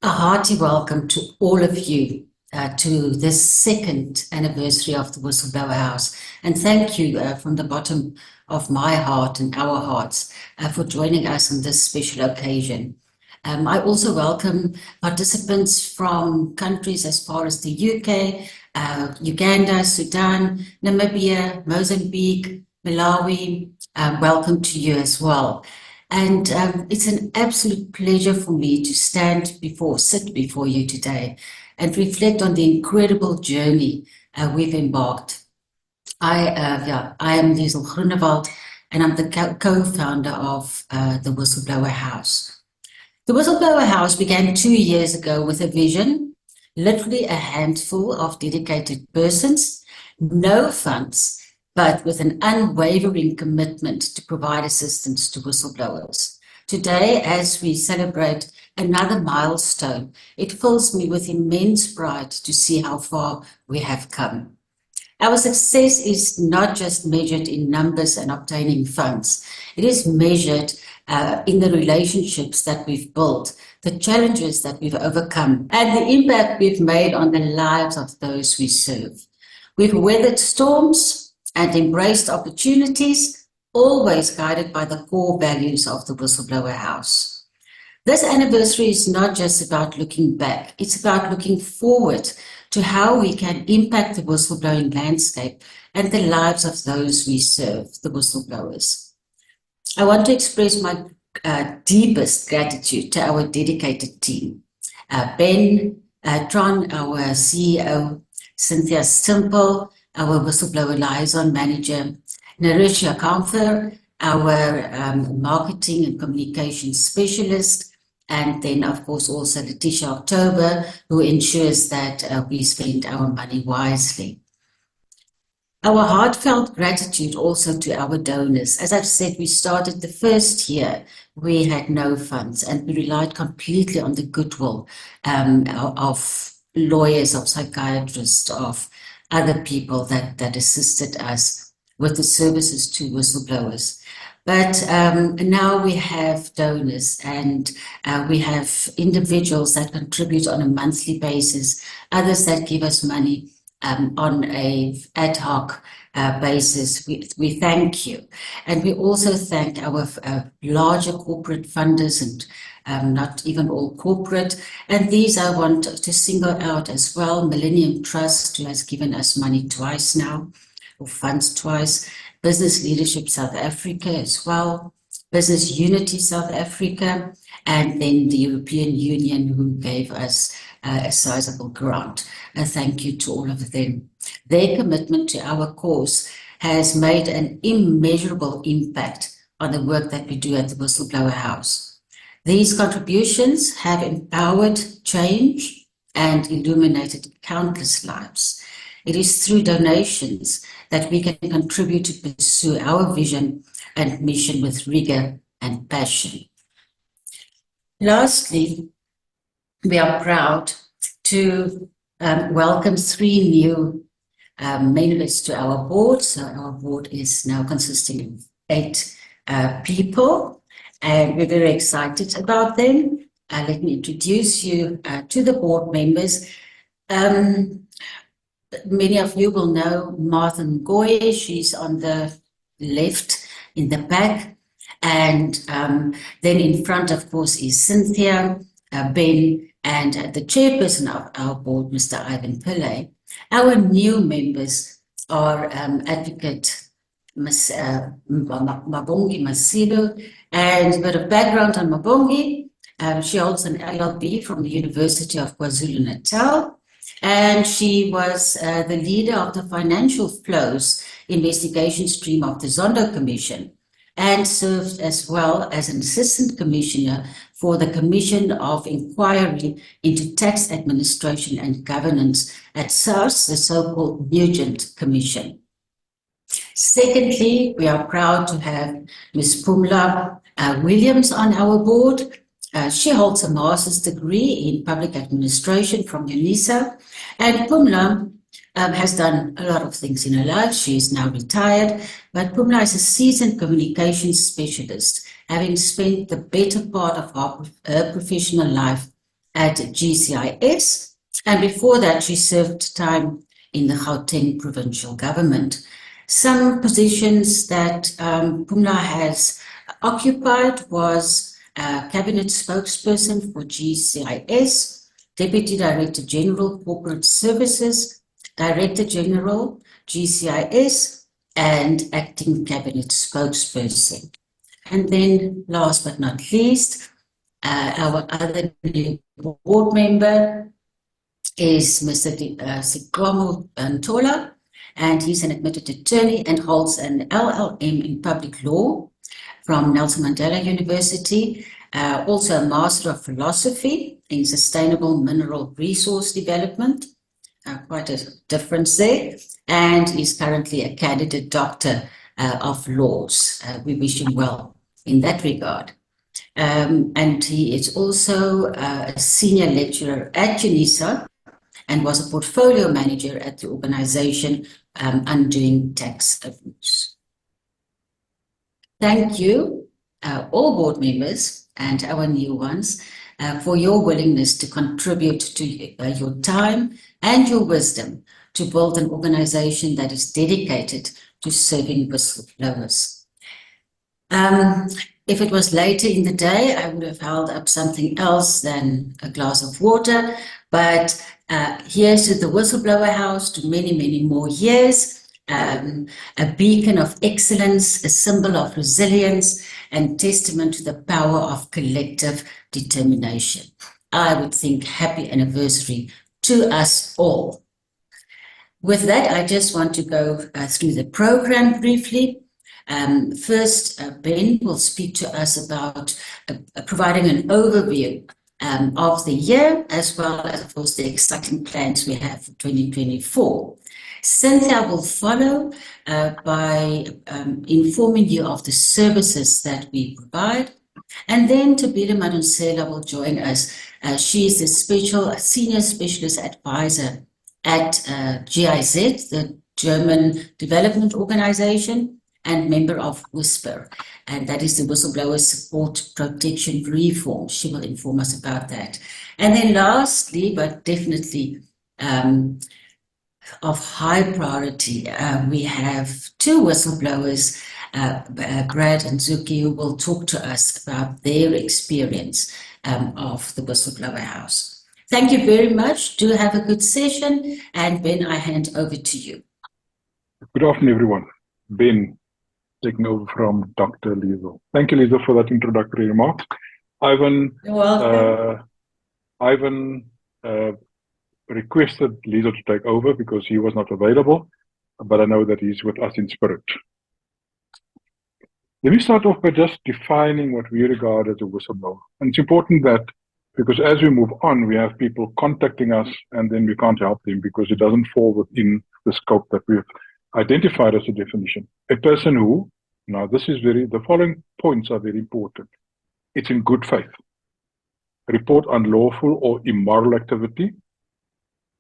A hearty welcome to all of you to this second anniversary of the Whistleblower House. And thank you from the bottom of my heart and our hearts for joining us on this special occasion. I also welcome participants from countries as far as the UK, Uganda, Sudan, Namibia, Mozambique, Malawi. Welcome to you as well. And it's an absolute pleasure for me to sit before you today and reflect on the incredible journey we've embarked. I am Liesel Groenewald, and I'm the co-founder of the Whistleblower House. The Whistleblower House began 2 years ago with a vision, literally a handful of dedicated persons, no funds, but with an unwavering commitment to provide assistance to whistleblowers. Today, as we celebrate another milestone, it fills me with immense pride to see how far we have come. Our success is not just measured in numbers and obtaining funds. It is measured in the relationships that we've built, the challenges that we've overcome, and the impact we've made on the lives of those we serve. We've weathered storms and embraced opportunities, always guided by the core values of the Whistleblower House. This anniversary is not just about looking back, it's about looking forward to how we can impact the whistleblowing landscape and the lives of those we serve, the whistleblowers. I want to express my deepest gratitude to our dedicated team. Ben Tron, our CEO, Cynthia Stimple, our whistleblower liaison manager, Narisha Kamfer, our marketing and communications specialist, and then, of course, also Letitia October, who ensures that we spend our money wisely. Our heartfelt gratitude also to our donors. As I've said, we started the first year, we had no funds, and we relied completely on the goodwill of lawyers, of psychiatrists, of other people that assisted us with the services to whistleblowers. But now we have donors, and we have individuals that contribute on a monthly basis, others that give us money on a ad hoc basis. We thank you. And we also thank our larger corporate funders, and not even all corporate. And these I want to single out as well. Millennium Trust, who has given us money twice now, or funds twice. Business Leadership South Africa as well. Business Unity South Africa. And then the European Union, who gave us a sizable grant. Thank you to all of them. Their commitment to our cause has made an immeasurable impact on the work that we do at the Whistleblower House. These contributions have empowered change and illuminated countless lives. It is through donations that we can contribute to pursue our vision and mission with rigor and passion. Lastly, we are proud to welcome 3 new members to our board. So our board is now consisting of 8 people. And we're very excited about them. Let me introduce you to the board members. Many of you will know Martha Ngoye. She's on the left in the back. And then in front, of course, is Cynthia, Ben, and the chairperson of our board, Mr. Ivan Pillay. Our new members are Advocate Mabongi Masilo. And a bit of background on Mabongi. She holds an LLB from the University of KwaZulu-Natal. And she was the leader of the financial flows investigation stream of the Zondo Commission, and served as well as an assistant commissioner for the Commission of Inquiry into Tax Administration and Governance at SARS, the so-called Nugent Commission. Secondly, we are proud to have Ms. Pumla Williams on our board. She holds a master's degree in public administration from UNISA, and Pumla has done a lot of things in her life. She is now retired, but Pumla is a seasoned communications specialist, having spent the better part of her professional life at GCIS, and before that she served time in the Gauteng provincial government. Some positions that Pumla has occupied was Cabinet spokesperson for GCIS, Deputy Director General Corporate Services, Director General GCIS, and Acting Cabinet spokesperson. And then last but not least, our other new board member is Mr. Zukiswa Ntola, and he's an admitted attorney and holds an LLM in public law from Nelson Mandela University, also a Master of Philosophy in Sustainable Mineral Resource Development, quite a difference there, and is currently a candidate doctor of laws. We wish him well in that regard. And he is also a senior lecturer at UNISA and was a portfolio manager at the organization Undoing Tax Abuse. Thank you, all board members and our new ones, for your willingness to contribute to your time and your wisdom to build an organization that is dedicated to serving whistleblowers. If it was later in the day, I would have held up something else than a glass of water, but here's to the Whistleblower House, to many, many more years, a beacon of excellence, a symbol of resilience, and testament to the power of collective determination. I would think happy anniversary to us all. With that, I just want to go through the program briefly. First, Ben will speak to us about providing an overview of the year, as well as, of course, the exciting plans we have for 2024. Cynthia will follow by informing you of the services that we provide. And then Tabila Madonsela will join us. She is a senior specialist advisor at GIZ, the German Development Organization, and member of WHISPER, and that is the Whistleblower Support Protection Reform. She will inform us about that. And then lastly, but definitely of high priority, we have two whistleblowers, Brad and Zuki, who will talk to us about their experience of the Whistleblower House. Thank you very much. Do have a good session, and Ben, I hand over to you. Good afternoon, everyone. Ben, taking over from Dr. Liesel. Thank you, Liesel, for that introductory remarks. Ivan, you're welcome. Ivan requested Liesel to take over because he was not available, but I know that he's with us in spirit. Let me start off by just defining what we regard as a whistleblower. And it's important that, because as we move on, we have people contacting us and then we can't help them because it doesn't fall within the scope that we've identified as a definition. A person who, now the following points are very important. It's in good faith. Report unlawful or immoral activity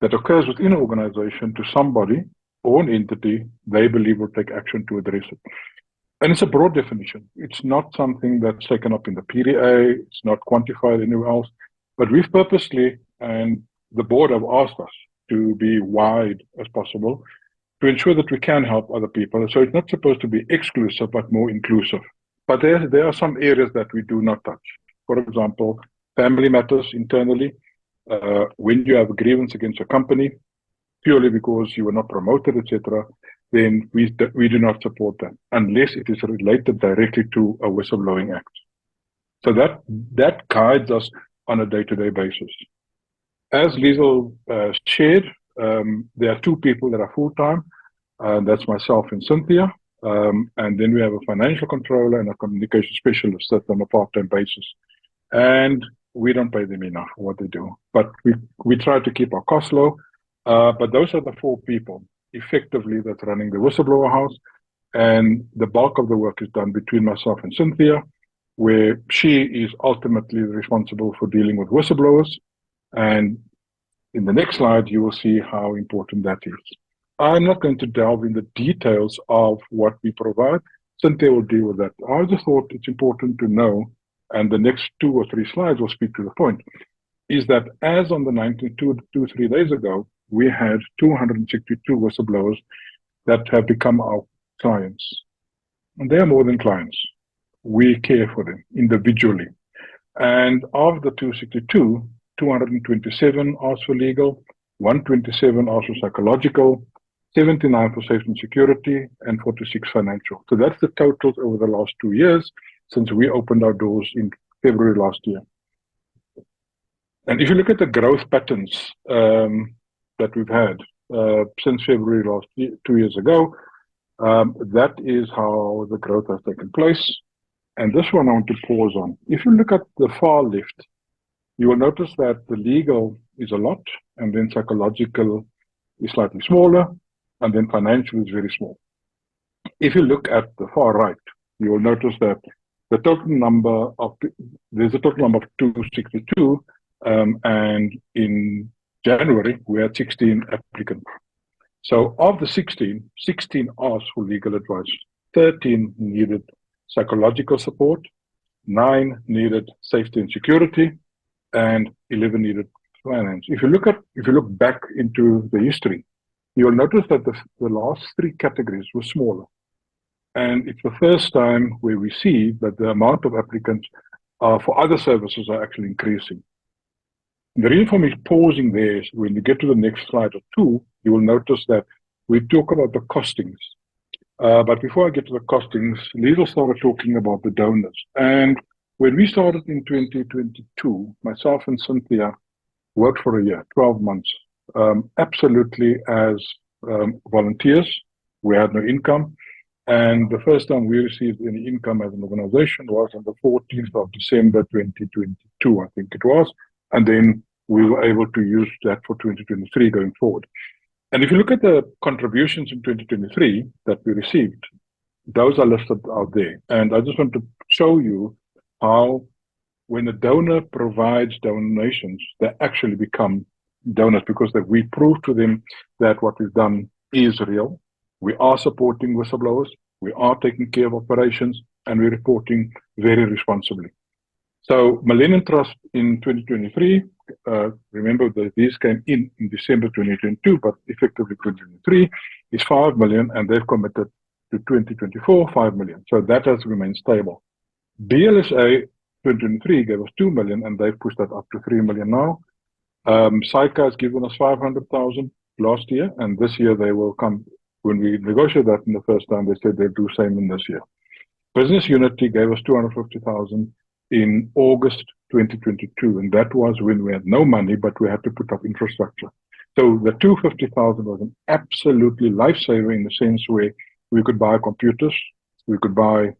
that occurs within an organization to somebody or an entity they believe will take action to address it. And it's a broad definition. It's not something that's taken up in the PDA, it's not quantified anywhere else, but we've purposely, and the board have asked us to be wide as possible to ensure that we can help other people. So it's not supposed to be exclusive, but more inclusive. But there are some areas that we do not touch. For example, family matters internally. When you have a grievance against a company, purely because you were not promoted, etc., then we do not support that unless it is related directly to a whistleblowing act. So that guides us on a day-to-day basis. As Liesel shared, there are two people that are full-time, that's myself and Cynthia, and then we have a financial controller and a communication specialist that's on a part-time basis. And we don't pay them enough for what they do, but we try to keep our costs low. But those are the four people effectively that's running the Whistleblower House, and the bulk of the work is done between myself and Cynthia, where she is ultimately responsible for dealing with whistleblowers. And in the next slide, you will see how important that is. I'm not going to delve in the details of what we provide. Cynthia will deal with that. I just thought it's important to know, and the next 2 or 3 slides will speak to the point, is that as on the 19th, 3 days ago, we had 262 whistleblowers that have become our clients. And they are more than clients. We care for them individually. And of the 262, 227 asked for legal, 127 asked for psychological, 79 for safety and security, and 46 financial. So that's the totals over the last 2 years since we opened our doors in February last year. And if you look at the growth patterns that we've had since February last year, 2 years ago, that is how the growth has taken place. And this one I want to pause on. If you look at the far left, you will notice that the legal is a lot, and then psychological is slightly smaller, and then financial is very small. If you look at the far right, you will notice that there's a total number of 262, and in January we had 16 applicants. So of the 16 asked for legal advice, 13 needed psychological support, 9 needed safety and security, and 11 needed finance. If you look back into the history, you will notice that the last 3 categories were smaller. And it's the first time where we see that the amount of applicants for other services are actually increasing. The reason for me pausing there is when you get to the next slide or 2, you will notice that we talk about the costings. But before I get to the costings, Liesl started talking about the donors. And when we started in 2022, myself and Cynthia worked for a year, 12 months, absolutely as volunteers. We had no income. And the first time we received any income as an organization was on the 14th of December, 2022, I think it was. And then we were able to use that for 2023 going forward. And if you look at the contributions in 2023 that we received, those are listed out there. And I just want to show you how when a donor provides donations, they actually become donors because we prove to them that what we've done is real. We are supporting whistleblowers, we are taking care of operations, and we're reporting very responsibly. So Millennium Trust in 2023, remember that these came in December 2022, but effectively 2023 is 5 million, and they've committed to 2024, 5 million. So that has remained stable. BLSA 2023 gave us 2 million, and they've pushed that up to 3 million now. SAICA has given us 500,000 last year, and this year they will come. When we negotiated that in the first time, they said they'll do the same in this year. Business Unity gave us 250,000 in August 2022, and that was when we had no money, but we had to put up infrastructure. So the 250,000 was an absolutely lifesaver in the sense where we could buy computers, we could buy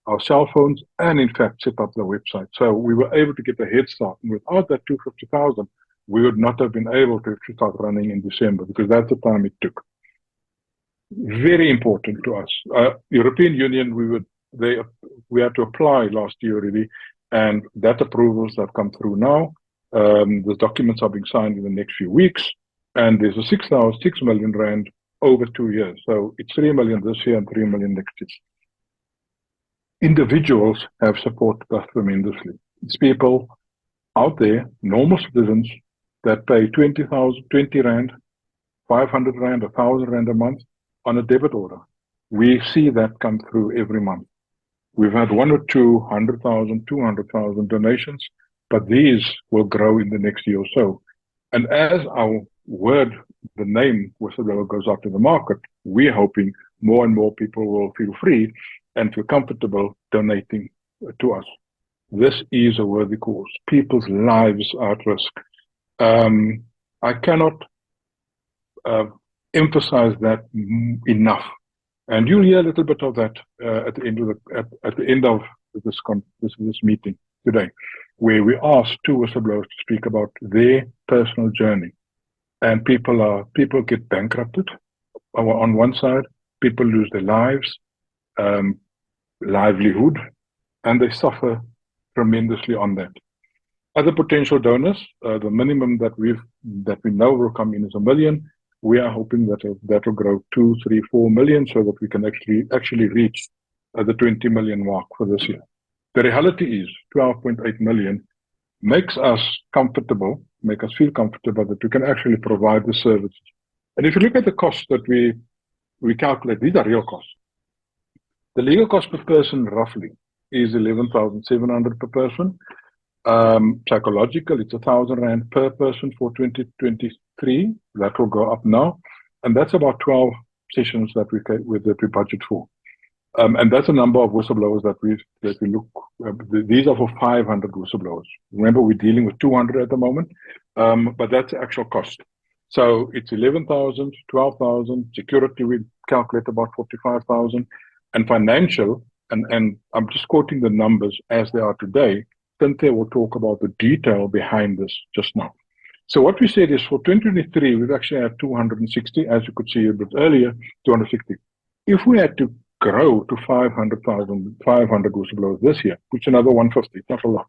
our cell phones, and in fact set up the website. So we were able to get a head start. And without that 250,000, we would not have been able to start running in December because that's the time it took. Very important to us. European Union, we had to apply last year already, and that approvals have come through now. The documents are being signed in the next few weeks, and there's a 6 million rand over 2 years. So it's 3 million this year and 3 million next year. Individuals have supported us tremendously. It's people out there, normal citizens, that pay 20 rand, 500 rand, 1,000 rand a month on a debit order. We see that come through every month. We've had 1 or 2, 100,000, 200,000 donations, but these will grow in the next year or so. And as our word, the name Whistleblower goes out to the market, we're hoping more and more people will feel free and feel comfortable donating to us. This is a worthy cause. People's lives are at risk. I cannot emphasize that enough, and you'll hear a little bit of that at the end of this meeting today, where we asked 2 whistleblowers to speak about their personal journey. And people get bankrupted on one side, people lose their lives, livelihood, and they suffer tremendously on that. Other potential donors, the minimum that we know will come in is 1 million. We are hoping that will grow 2, 3, 4 million so that we can actually reach the 20 million mark for this year. The reality is 12.8 million makes us comfortable, make us feel comfortable that we can actually provide the services. And if you look at the costs that we calculate, these are real costs. The legal cost per person roughly is 11,700 per person. Psychological, it's 1,000 Rand per person for 2023. That will go up now. And that's about 12 sessions that we budget for. And that's a number of whistleblowers that we look. These are for 500 whistleblowers. Remember, we're dealing with 200 at the moment, but that's the actual cost. So it's 11,000, 12,000. Security, we calculate about 45,000. And financial, and I'm just quoting the numbers as they are today. Cynthia will talk about the detail behind this just now. So what we said is for 2023, we've actually had 260, as you could see a bit earlier, 260. If we had to grow to 500 whistleblowers this year, which is another 150, it's not a lot,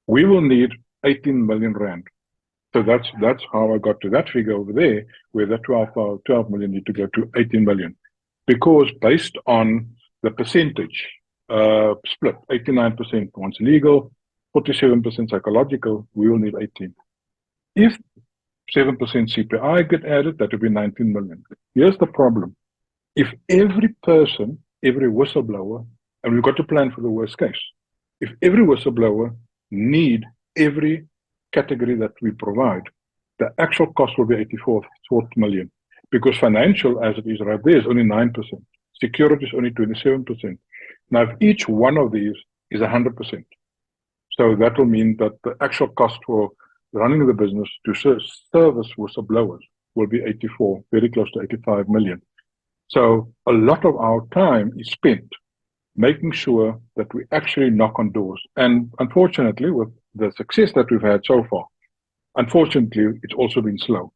we will need 18 million Rand. So that's how I got to that figure over there, where that 12 million need to go to 18 million. Because based on the percentage split, 89% once legal, 47% psychological, we will need 18. If 7% CPI get added, that would be 19 million. Here's the problem. If every person, every whistleblower, and we've got to plan for the worst case, if every whistleblower need every category that we provide, the actual cost will be 84 million. Because financial, as it is right there, is only 9%. Security is only 27%. Now, if each one of these is 100%, so that will mean that the actual cost for running the business to service whistleblowers will be 84, very close to 85 million. So a lot of our time is spent making sure that we actually knock on doors. And unfortunately, with the success that we've had so far, unfortunately, it's also been slow.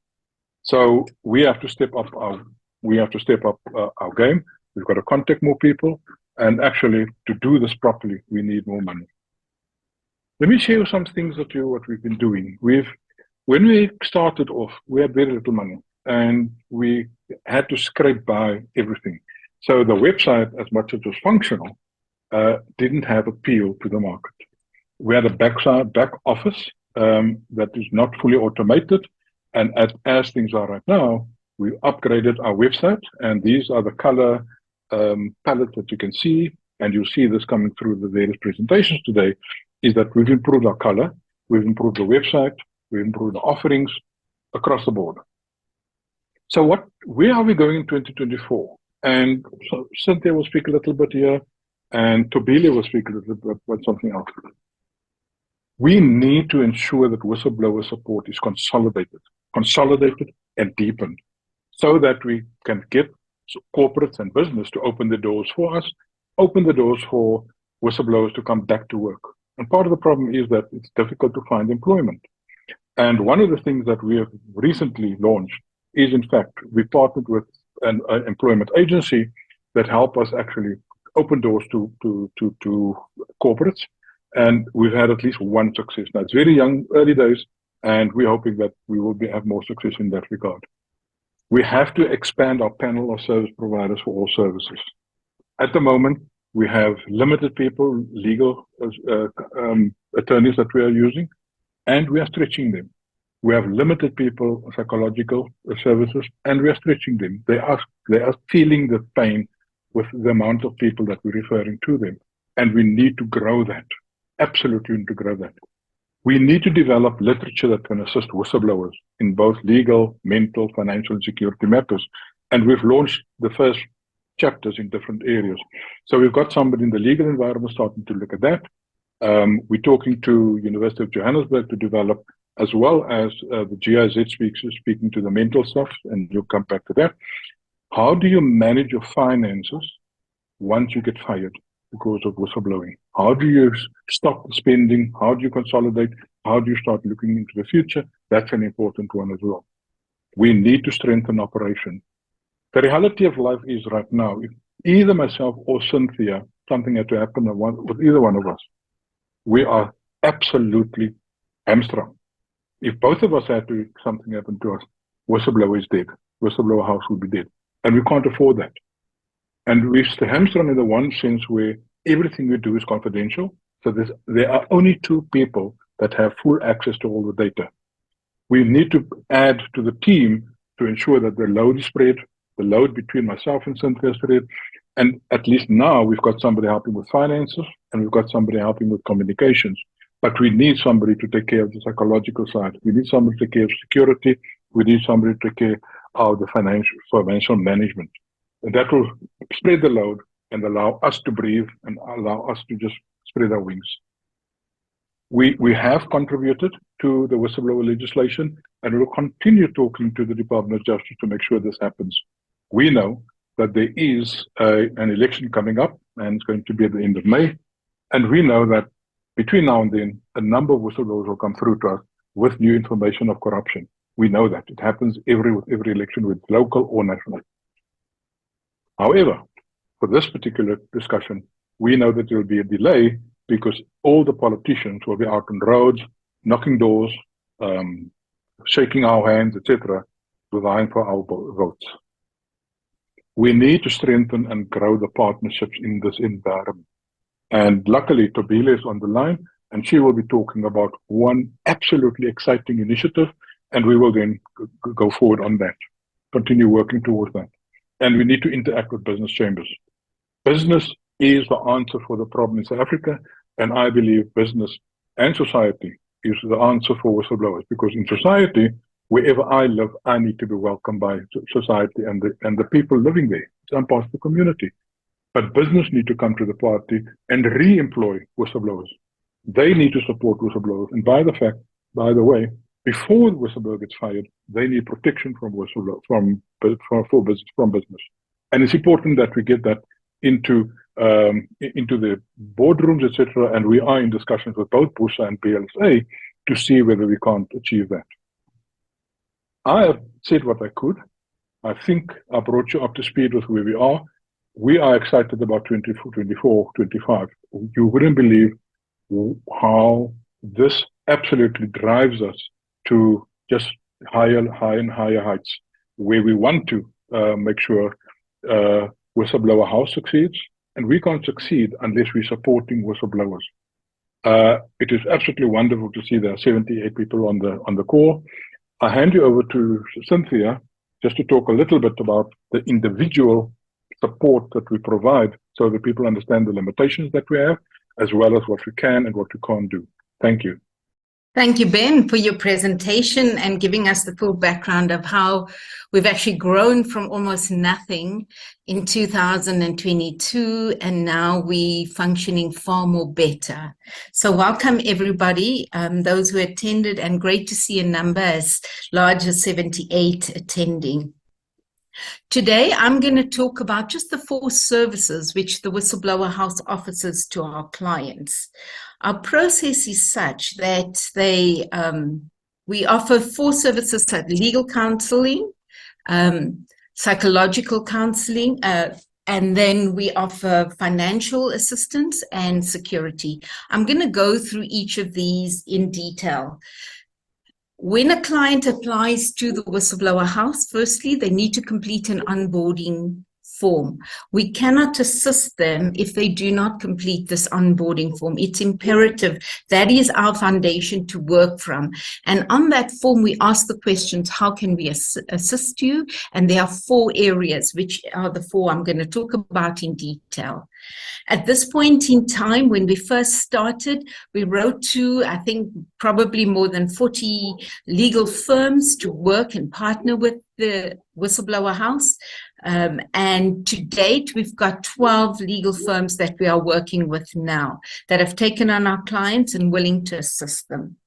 So we have to step up our game. We've got to contact more people, and actually to do this properly, we need more money. Let me share some things with you what we've been doing. When we started off, we had very little money, and we had to scrape by everything. So the website, as much as it was functional, didn't have appeal to the market. We had a back office that is not fully automated. And as things are right now, we upgraded our website, and these are the color palette that you can see, and you'll see this coming through the various presentations today, is that we've improved our color, we've improved the website, we've improved the offerings across the board. So where are we going in 2024? And so Cynthia will speak a little bit here, and Tobile will speak a little bit about something else. We need to ensure that whistleblower support is consolidated and deepened, so that we can get corporates and business to open the doors for us, open the doors for whistleblowers to come back to work. And part of the problem is that it's difficult to find employment. And one of the things that we have recently launched is, in fact, we partnered with an employment agency that help us actually open doors to corporates. And we've had at least one success. Now, it's very young, early days, and we're hoping that we will have more success in that regard. We have to expand our panel of service providers for all services. At the moment, we have limited people, legal attorneys that we are using, and we are stretching them. We have limited people, psychological services, and we are stretching them. They are feeling the pain with the amount of people that we're referring to them, and we need to grow that. Absolutely need to grow that. We need to develop literature that can assist whistleblowers in both legal, mental, financial, and security matters. And we've launched the first chapters in different areas. So we've got somebody in the legal environment starting to look at that. We're talking to University of Johannesburg to develop, as well as the GIZ speaking to the mental stuff, and you'll come back to that. How do you manage your finances once you get fired because of whistleblowing? How do you stop spending? How do you consolidate? How do you start looking into the future? That's an important one as well. We need to strengthen operation. The reality of life is right now, if either myself or Cynthia, something had to happen with either one of us, we are absolutely hamstrung. If both of us had to, something happen to us, whistleblower is dead. Whistleblower House will be dead. And we can't afford that. And we're hamstrung in the one sense where everything we do is confidential. So there are only two people that have full access to all the data. We need to add to the team to ensure that the load is spread, the load between myself and Cynthia is spread. And at least now we've got somebody helping with finances and we've got somebody helping with communications. But we need somebody to take care of the psychological side. We need somebody to take care of security. We need somebody to take care of the financial management. And that will spread the load and allow us to breathe and allow us to just spread our wings. We have contributed to the whistleblower legislation, and we will continue talking to the Department of Justice to make sure this happens. We know that there is an election coming up, and it's going to be at the end of May. And we know that between now and then, a number of whistleblowers will come through to us with new information of corruption. We know that. It happens with every election, with local or national. However, for this particular discussion, we know that there will be a delay because all the politicians will be out on roads, knocking doors, shaking our hands, etc., vying for our votes. We need to strengthen and grow the partnerships in this environment. And luckily, Tobile is on the line, and she will be talking about one absolutely exciting initiative, and we will then go forward on that, continue working towards that. And we need to interact with business chambers. Business is the answer for the problem in South Africa, and I believe business and society is the answer for whistleblowers, because in society, wherever I live, I need to be welcomed by society and the people living there. I'm part of the community. But business need to come to the party and re-employ whistleblowers. They need to support whistleblowers. And by the way, before the whistleblower gets fired, they need protection from whistleblower from business. And it's important that we get that into the boardrooms, etc. And we are in discussions with both BUSA and BLSA to see whether we can't achieve that. I have said what I could. I think I brought you up to speed with where we are. We are excited about 24, 25. You wouldn't believe how this absolutely drives us to just higher and higher heights, where we want to make sure Whistleblower House succeeds, and we can't succeed unless we're supporting whistleblowers. It is absolutely wonderful to see there are 78 people on the call. I hand you over to Cynthia just to talk a little bit about the individual support that we provide so that people understand the limitations that we have, as well as what we can and what we can't do. Thank you. Thank you, Ben, for your presentation and giving us the full background of how we've actually grown from almost nothing in 2022, and now we're functioning far more better. So welcome, everybody, those who attended, and great to see a number as large as 78 attending. Today, I'm going to talk about just the 4 services which the Whistleblower House offers to our clients. Our process is such that we offer 4 services: legal counseling, psychological counseling, and then we offer financial assistance and security. I'm going to go through each of these in detail. When a client applies to the Whistleblower House, firstly, they need to complete an onboarding form. We cannot assist them if they do not complete this onboarding form. It's imperative. That is our foundation to work from. And on that form, we ask the questions, how can we assist you? And there are 4 areas, which are the 4 I'm going to talk about in detail. At this point in time, when we first started, we wrote to, I think, probably more than 40 legal firms to work and partner with the Whistleblower House. And to date, we've got 12 legal firms that we are working with now that have taken on our clients and willing to assist them.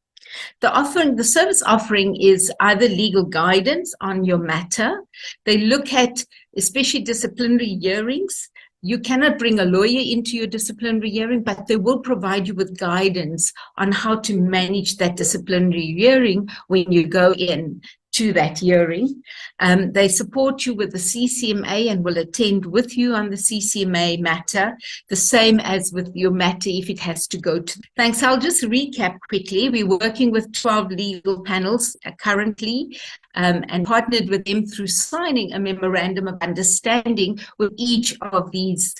The service offering is either legal guidance on your matter. They look at especially disciplinary hearings. You cannot bring a lawyer into your disciplinary hearing, but they will provide you with guidance on how to manage that disciplinary hearing when you go in to that hearing. They support you with the CCMA and will attend with you on the CCMA matter, the same as with your matter if it has to go to. Thanks. I'll just recap quickly. We're working with 12 legal panels currently and partnered with them through signing a memorandum of understanding with each of these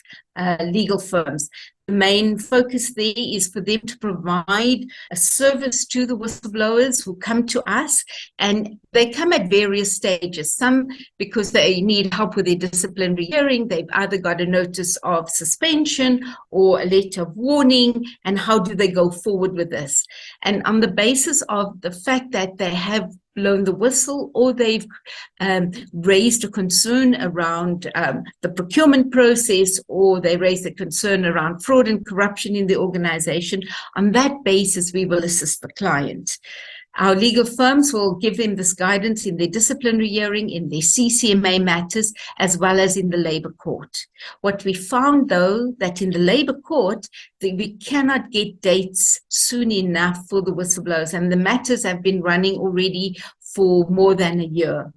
legal firms. The main focus there is for them to provide a service to the whistleblowers who come to us, and they come at various stages. Some because they need help with their disciplinary hearing, they've either got a notice of suspension or a letter of warning, and how do they go forward with this? And on the basis of the fact that they have blown the whistle, or they've raised a concern around the procurement process, or they raised a concern around fraud and corruption in the organization. On that basis, we will assist the client. Our legal firms will give them this guidance in their disciplinary hearing, in their CCMA matters, as well as in the labor court. What we found, though, that in the labor court, that we cannot get dates soon enough for the whistleblowers, and the matters have been running already for more than a year.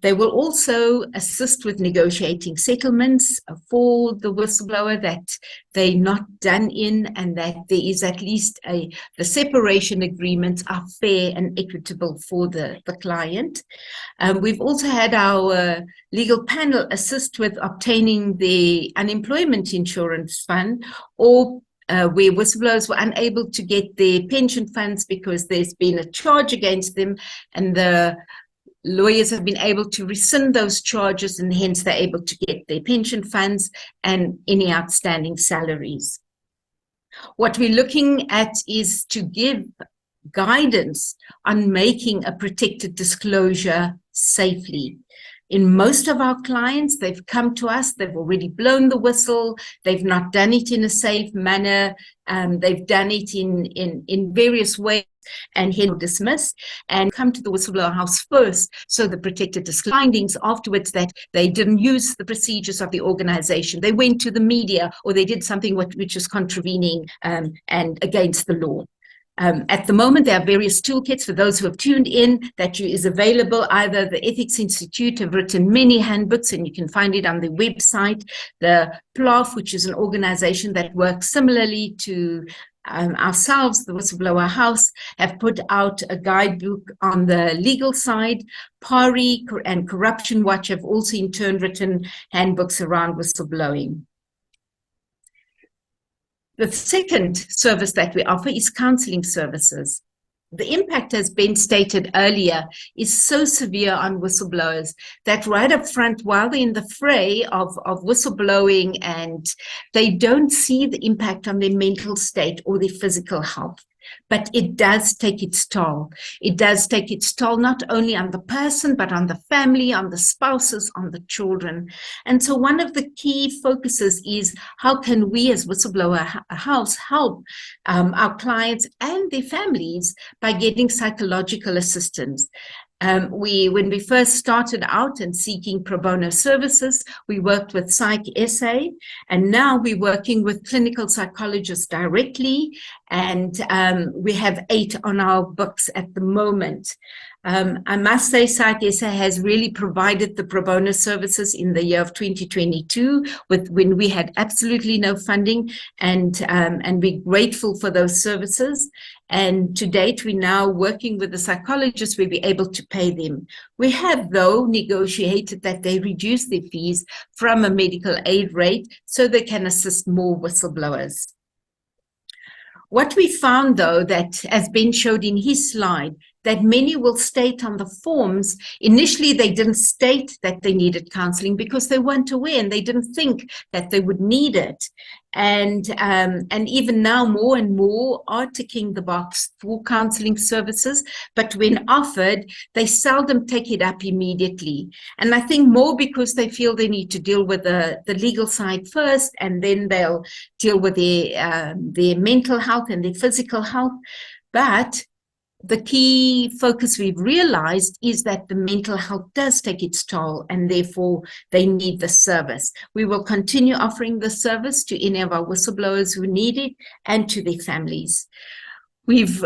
They will also assist with negotiating settlements for the whistleblower that they're not done in, and that there is at least the separation agreements are fair and equitable for the client. We've also had our legal panel assist with obtaining the unemployment insurance fund, or where whistleblowers were unable to get their pension funds because there's been a charge against them, and the lawyers have been able to rescind those charges, and hence they're able to get their pension funds and any outstanding salaries. What we're looking at is to give guidance on making a protected disclosure safely. In most of our clients, they've come to us, they've already blown the whistle, they've not done it in a safe manner, they've done it in various ways, and hence dismissed, and come to the Whistleblower House first, so the protected disclosure findings afterwards that they didn't use the procedures of the organization, they went to the media, or they did something which is contravening and against the law. At the moment, there are various toolkits for those who have tuned in that is available. Either the Ethics Institute have written many handbooks, and you can find it on the website. The PLAF, which is an organization that works similarly to ourselves, the Whistleblower House, have put out a guidebook on the legal side. PARI and Corruption Watch have also in turn written handbooks around whistleblowing. The second service that we offer is counseling services. The impact, as Ben stated earlier, is so severe on whistleblowers that right up front, while they're in the fray of whistleblowing, and they don't see the impact on their mental state or their physical health. But it does take its toll. It does take its toll not only on the person, but on the family, on the spouses, on the children. And so one of the key focuses is how can we as Whistleblower House help our clients and their families by getting psychological assistance. When we first started out and seeking pro bono services, we worked with Psych SA, and now we're working with clinical psychologists directly, and we have 8 on our books at the moment. I must say Psych SA has really provided the pro bono services in the year of 2022 when we had absolutely no funding, and we're grateful for those services. And to date, we're now working with the psychologists where we're able to pay them. We have, though, negotiated that they reduce their fees from a medical aid rate so they can assist more whistleblowers. What we found, though, that as Ben showed in his slide, that many will state on the forms, initially they didn't state that they needed counseling because they weren't aware and they didn't think that they would need it. And even now more and more are ticking the box for counseling services, but when offered, they seldom take it up immediately. And I think more because they feel they need to deal with the legal side first, and then they'll deal with their mental health and their physical health. But the key focus we've realized is that the mental health does take its toll, and therefore they need the service. We will continue offering the service to any of our whistleblowers who need it and to their families. We've,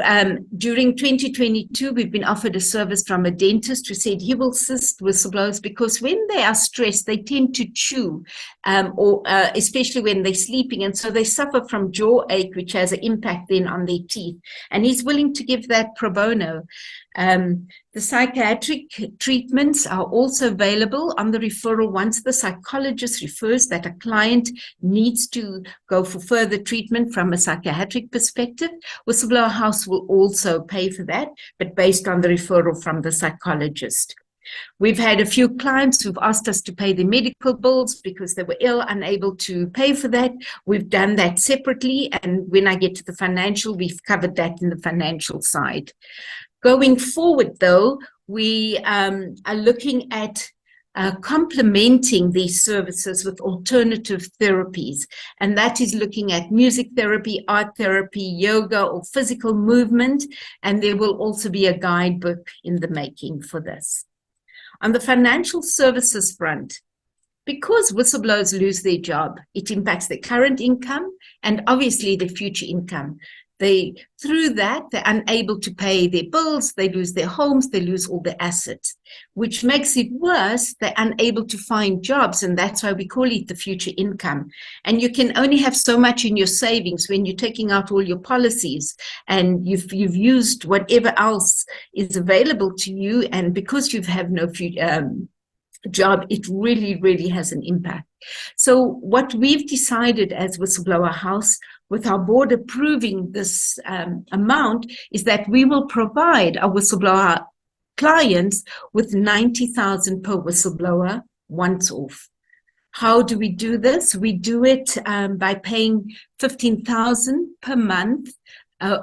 during 2022, we've been offered a service from a dentist who said he will assist whistleblowers because when they are stressed, they tend to chew, especially when they're sleeping. And so they suffer from jaw ache, which has an impact then on their teeth. And he's willing to give that pro bono. The psychiatric treatments are also available on the referral once the psychologist refers that a client needs to go for further treatment from a psychiatric perspective. Whistleblower House will also pay for that, but based on the referral from the psychologist. We've had a few clients who've asked us to pay their medical bills because they were ill, unable to pay for that. We've done that separately, and when I get to the financial, we've covered that in the financial side. Going forward, though, we are looking at complementing these services with alternative therapies, and that is looking at music therapy, art therapy, yoga, or physical movement, and there will also be a guidebook in the making for this. On the financial services front, because whistleblowers lose their job, it impacts their current income and obviously their future income. Through that, they're unable to pay their bills, they lose their homes, they lose all their assets, which makes it worse. They're unable to find jobs, and that's why we call it the future income. And you can only have so much in your savings when you're taking out all your policies and you've used whatever else is available to you, and because you have no job, it really, really has an impact. So what we've decided as Whistleblower House, with our board approving this amount, is that we will provide our whistleblower clients with 90,000 per whistleblower once off. How do we do this? We do it by paying 15,000 per month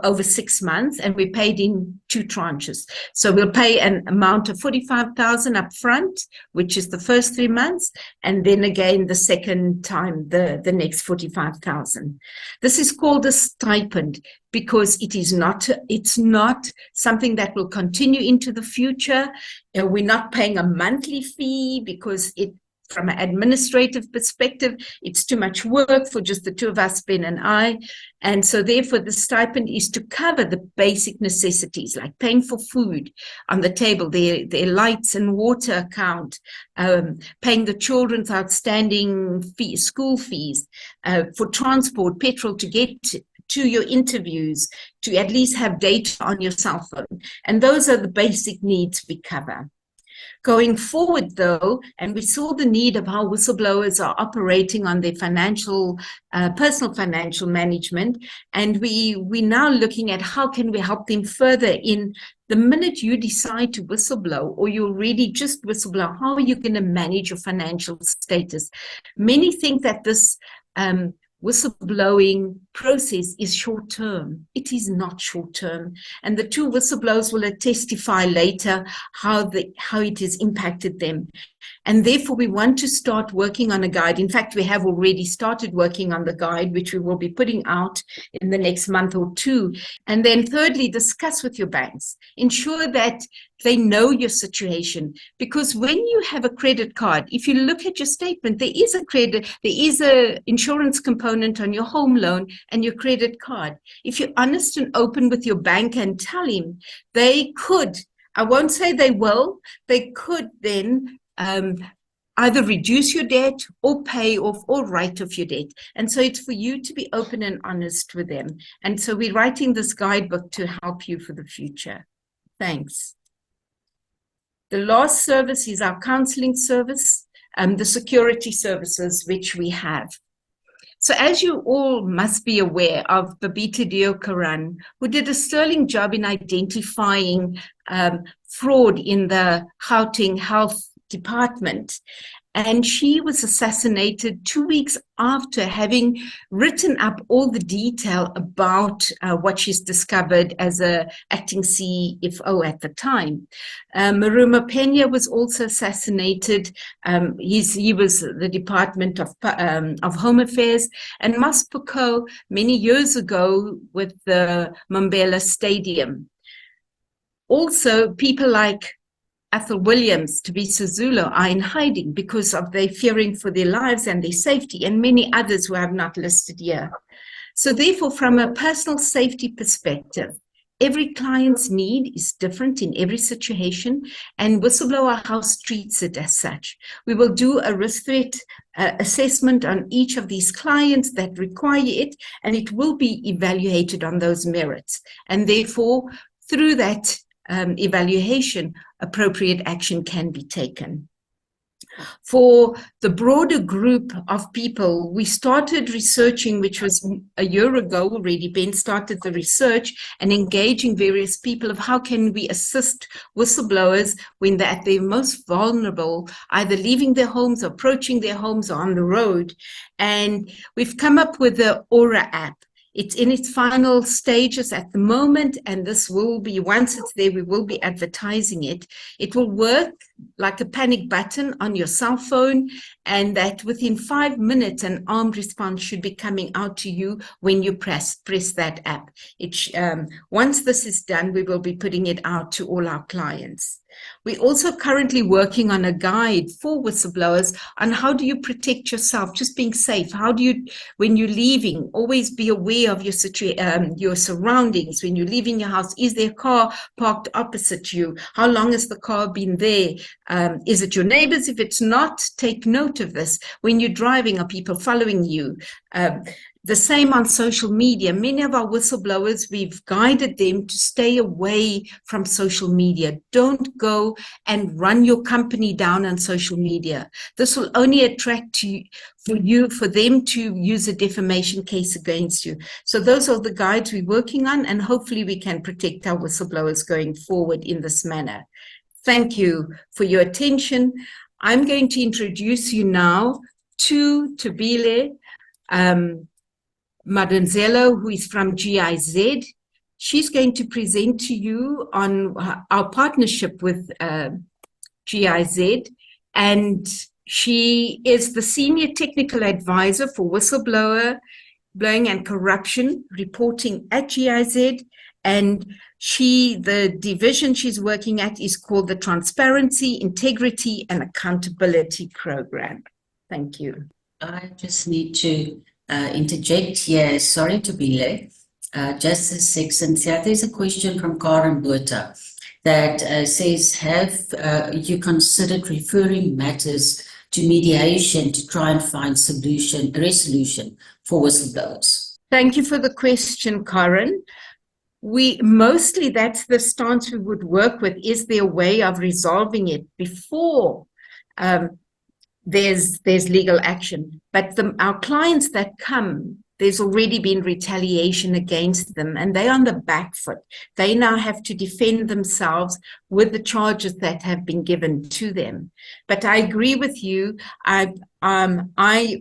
over 6 months, and we paid in 2 tranches. So we'll pay an amount of 45,000 up front, which is the first 3 months, and then again the second time the next 45,000. This is called a stipend because it's not something that will continue into the future. We're not paying a monthly fee because from an administrative perspective, it's too much work for just the two of us, Ben and I. And so therefore, the stipend is to cover the basic necessities, like paying for food on the table, their lights and water account, paying the children's outstanding school fees, for transport, petrol to get to your interviews, to at least have data on your cell phone. And those are the basic needs we cover. Going forward, though, and we saw the need of how whistleblowers are operating on their personal financial management, and we're now looking at how can we help them further in the minute you decide to whistleblow, or you already just whistleblow, how are you going to manage your financial status? Many think that this whistleblowing process is short-term. It is not short-term. And the 2 whistleblowers will testify later how it has impacted them. And therefore, we want to start working on a guide. In fact, we have already started working on the guide, which we will be putting out in the next month or 2. And then thirdly, discuss with your banks. Ensure that they know your situation. Because when you have a credit card, if you look at your statement, there is an insurance component on your home loan and your credit card. If you're honest and open with your bank and tell him, they could, I won't say they will, they could then either reduce your debt or pay off or write off your debt. And so it's for you to be open and honest with them. And so we're writing this guidebook to help you for the future. Thanks. The last service is our counseling service, the security services which we have. So as you all must be aware of Babita Deokaran, who did a sterling job in identifying fraud in the Gauteng Health Department. And she was assassinated 2 weeks after having written up all the detail about what she's discovered as a acting CFO at the time. Maruma Pena was also assassinated. He was the Department of Home Affairs. And Maspoko many years ago with the Mambela Stadium. Also, people like Ethel Williams, Thabiso Zulu, are in hiding because of their fearing for their lives and their safety, and many others who have not listed here. So therefore, from a personal safety perspective, every client's need is different in every situation, and Whistleblower House treats it as such. We will do a risk threat assessment on each of these clients that require it, and it will be evaluated on those merits. And therefore, through that evaluation, appropriate action can be taken. For the broader group of people, we started researching, which was a year ago already. Ben started the research and engaging various people of how can we assist whistleblowers when they're at their most vulnerable, either leaving their homes, approaching their homes, or on the road. And we've come up with the Aura app. It's in its final stages at the moment, and this will be, once it's there, we will be advertising it. It will work like a panic button on your cell phone, and that within 5 minutes, an armed response should be coming out to you when you press that app. Once this is done, we will be putting it out to all our clients. We're also currently working on a guide for whistleblowers on how do you protect yourself, just being safe. How do you, when you're leaving, always be aware of your surroundings. When you're leaving your house, is there a car parked opposite you? How long has the car been there? Is it your neighbors? If it's not, take note of this. When you're driving, are people following you? The same on social media. Many of our whistleblowers, we've guided them to stay away from social media. Don't go and run your company down on social media. This will only attract for them to use a defamation case against you. So those are the guides we're working on, and hopefully we can protect our whistleblowers going forward in this manner. Thank you for your attention. I'm going to introduce you now to Tobile Madonzello, who is from GIZ. She's going to present to you on our partnership with GIZ, and she is the Senior Technical Advisor for Whistleblowing and Corruption Reporting at GIZ, and the division she's working at is called the Transparency, Integrity and Accountability Program. Thank you. I just need to interject here. Sorry to be late. Just a second. There's a question from Karen Botha that says, have you considered referring matters to mediation to try and find resolution for whistleblowers? Thank you for the question, Karen. Mostly that's the stance we would work with. Is there a way of resolving it before there's legal action? But our clients that come, there's already been retaliation against them, and they're on the back foot. They now have to defend themselves with the charges that have been given to them. But I agree with you. I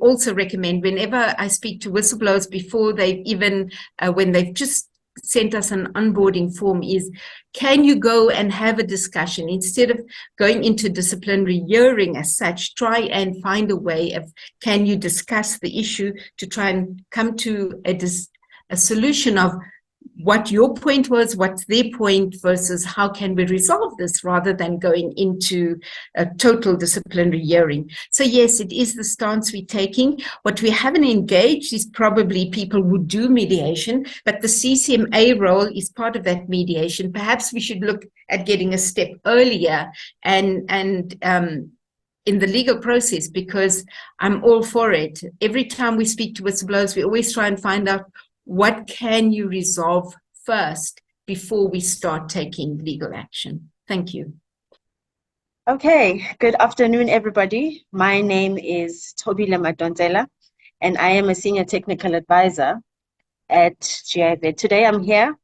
also recommend, whenever I speak to whistleblowers before they've even, when they've just sent us an onboarding form, is can you go and have a discussion instead of going into disciplinary hearing as such? Try and find a way of, can you discuss the issue to try and come to a solution of what your point was, what's their point, versus how can we resolve this, rather than going into a total disciplinary hearing. So yes, it is the stance we're taking. What we haven't engaged is probably people who do mediation, but the CCMA role is part of that mediation. Perhaps we should look at getting a step earlier and in the legal process, because I'm all for it. Every time we speak to whistleblowers, we always try and find out, what can you resolve first before we start taking legal action? Thank you. Okay, good afternoon, everybody. My name is Tobile Madonzello, and I am a Senior Technical Advisor at GIZ. Today, I'm here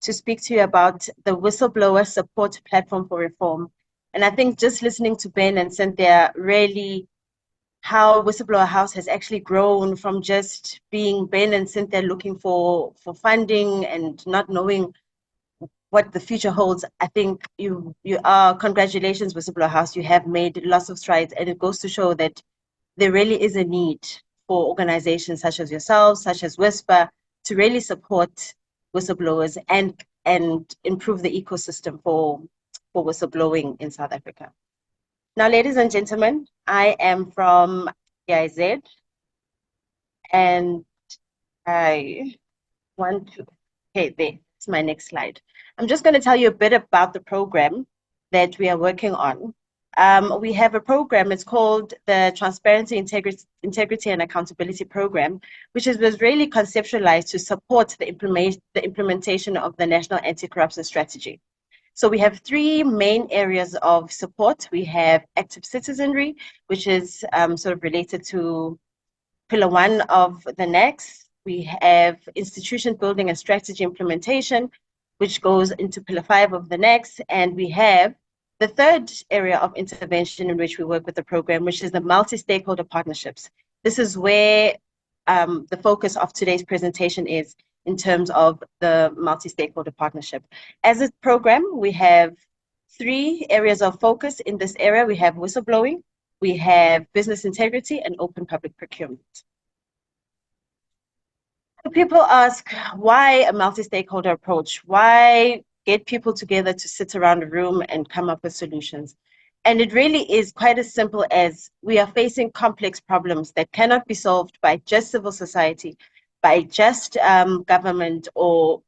to speak to you about the Whistleblower Support Platform for Reform. And I think just listening to Ben and Cynthia, really how Whistleblower House has actually grown from just being Ben and Cynthia looking for funding and not knowing what the future holds. I think you are, congratulations, Whistleblower House, you have made lots of strides, and it goes to show that there really is a need for organizations such as yourselves, such as Whisper, to really support whistleblowers and improve the ecosystem for whistleblowing in South Africa. Now, ladies and gentlemen, I am from GIZ, and I want to, okay, there's my next slide. I'm just going to tell you a bit about the program that we are working on. We have a program, it's called the Transparency, Integrity and Accountability Program, which was really conceptualized to support the implementation of the National Anti-Corruption Strategy. So we have three main areas of support. We have active citizenry, which is sort of related to Pillar 1 of the NEX. We have institution building and strategy implementation, which goes into Pillar 5 of the NEX. And we have the third area of intervention in which we work with the program, which is the multi-stakeholder partnerships. This is where the focus of today's presentation is in terms of the multi-stakeholder partnership. As a program, we have three areas of focus in this area. We have whistleblowing, we have business integrity, and open public procurement. People ask, why a multi-stakeholder approach? Why get people together to sit around a room and come up with solutions? And it really is quite as simple as we are facing complex problems that cannot be solved by just civil society, by just government or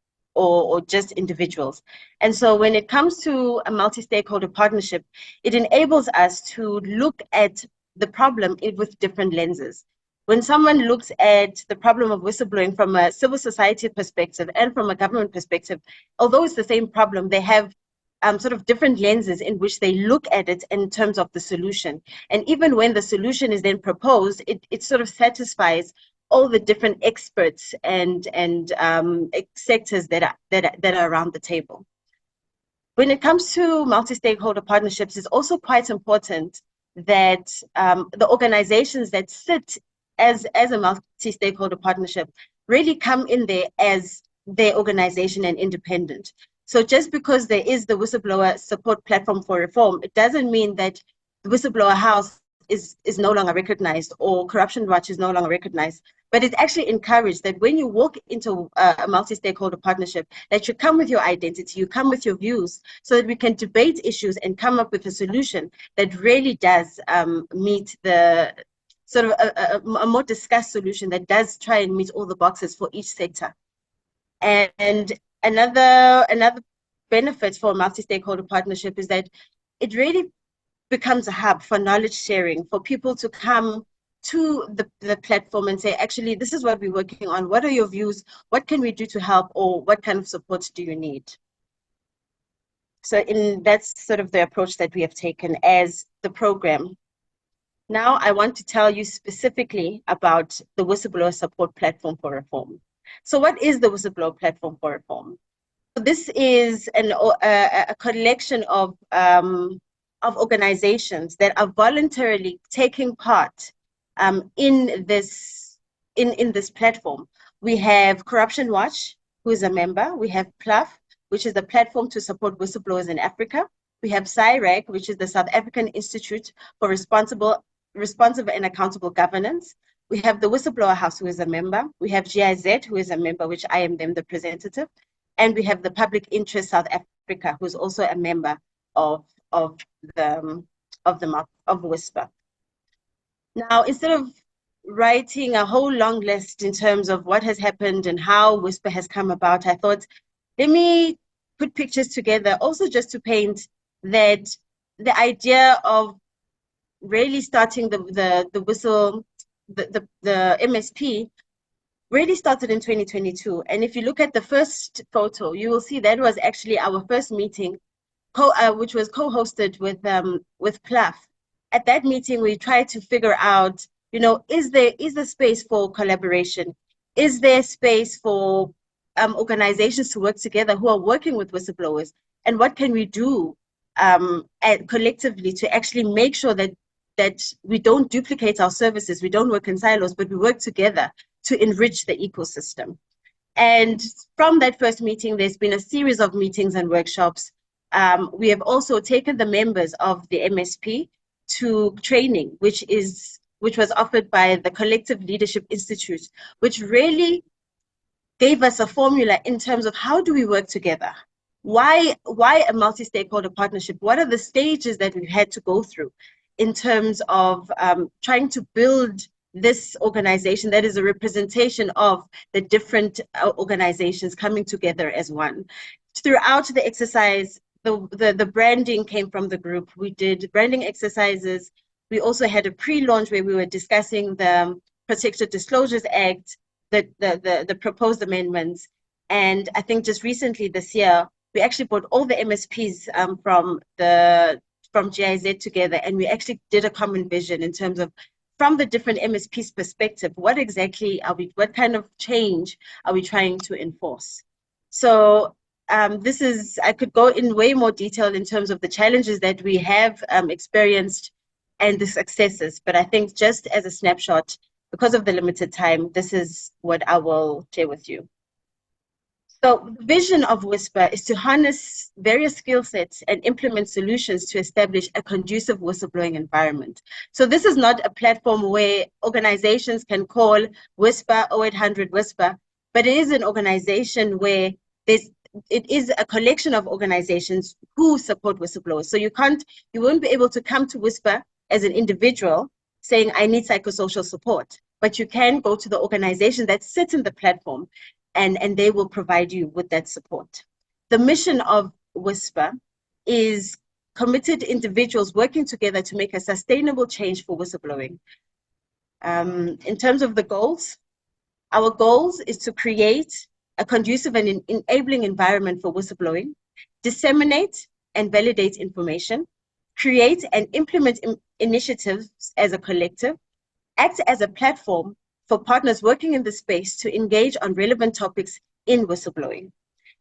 just individuals. And so when it comes to a multi-stakeholder partnership, it enables us to look at the problem with different lenses. When someone looks at the problem of whistleblowing from a civil society perspective and from a government perspective, although it's the same problem, they have sort of different lenses in which they look at it in terms of the solution. And even when the solution is then proposed, it sort of satisfies all the different experts and sectors that are around the table. When it comes to multi-stakeholder partnerships, it's also quite important that the organizations that sit as a multi-stakeholder partnership really come in there as their organization and independent. So just because there is the Whistleblower Support Platform for Reform, it doesn't mean that the Whistleblower House is no longer recognized or Corruption Watch is no longer recognized. But it's actually encouraged that when you walk into a multi-stakeholder partnership, that you come with your identity, you come with your views, so that we can debate issues and come up with a solution that really does meet the sort of a more discussed solution that does try and meet all the boxes for each sector. And another benefit for a multi-stakeholder partnership is that it really becomes a hub for knowledge sharing, for people to come to the platform and say, actually, this is what we're working on. What are your views? What can we do to help? Or what kind of support do you need? So that's sort of the approach that we have taken as the program. Now, I want to tell you specifically about the Whistleblower Support Platform for Reform. So what is the Whistleblower Platform for Reform? So this is a collection of organizations that are voluntarily taking part in this platform. We have Corruption Watch, who is a member. We have PLUF, which is the platform to support whistleblowers in Africa. We have SIRAG, which is the South African Institute for Responsive and Accountable Governance. We have the Whistleblower House, who is a member. We have GIZ, who is a member, which I am then the representative. And we have the Public Interest South Africa, who is also a member of Whisper. Now, instead of writing a whole long list in terms of what has happened and how Whisper has come about, I thought, let me put pictures together, also just to paint that the idea of really starting the MSP really started in 2022. And if you look at the first photo, you will see that was actually our first meeting, which was co-hosted with PLUF. At that meeting, we tried to figure out, is there space for collaboration? Is there space for organizations to work together who are working with whistleblowers? And what can we do collectively to actually make sure that we don't duplicate our services, we don't work in silos, but we work together to enrich the ecosystem? And from that first meeting, there's been a series of meetings and workshops. We have also taken the members of the MSP to training, which was offered by the Collective Leadership Institute, which really gave us a formula in terms of how do we work together? Why a multi-stakeholder partnership? What are the stages that we've had to go through in terms of trying to build this organization that is a representation of the different organizations coming together as one? Throughout the exercise, the branding came from the group. We did branding exercises. We also had a pre-launch where we were discussing the Protected Disclosures Act, the proposed amendments. And I think just recently this year, we actually brought all the MSPs from GIZ together, and we actually did a common vision in terms of, from the different MSPs perspective, what kind of change are we trying to enforce? So I could go in way more detail in terms of the challenges that we have experienced and the successes, but I think just as a snapshot, because of the limited time, this is what I will share with you. So the vision of Whisper is to harness various skill sets and implement solutions to establish a conducive whistleblowing environment. So this is not a platform where organizations can call Whisper 0800 Whisper, but it is an organization where it is a collection of organizations who support whistleblowers. So you won't be able to come to Whisper as an individual saying, I need psychosocial support, but you can go to the organization that sits in the platform, and they will provide you with that support. The mission of Whisper is committed individuals working together to make a sustainable change for whistleblowing. In terms of the goals, our goals is to create a conducive and enabling environment for whistleblowing, disseminate and validate information, create and implement initiatives as a collective, act as a platform for partners working in the space to engage on relevant topics in whistleblowing.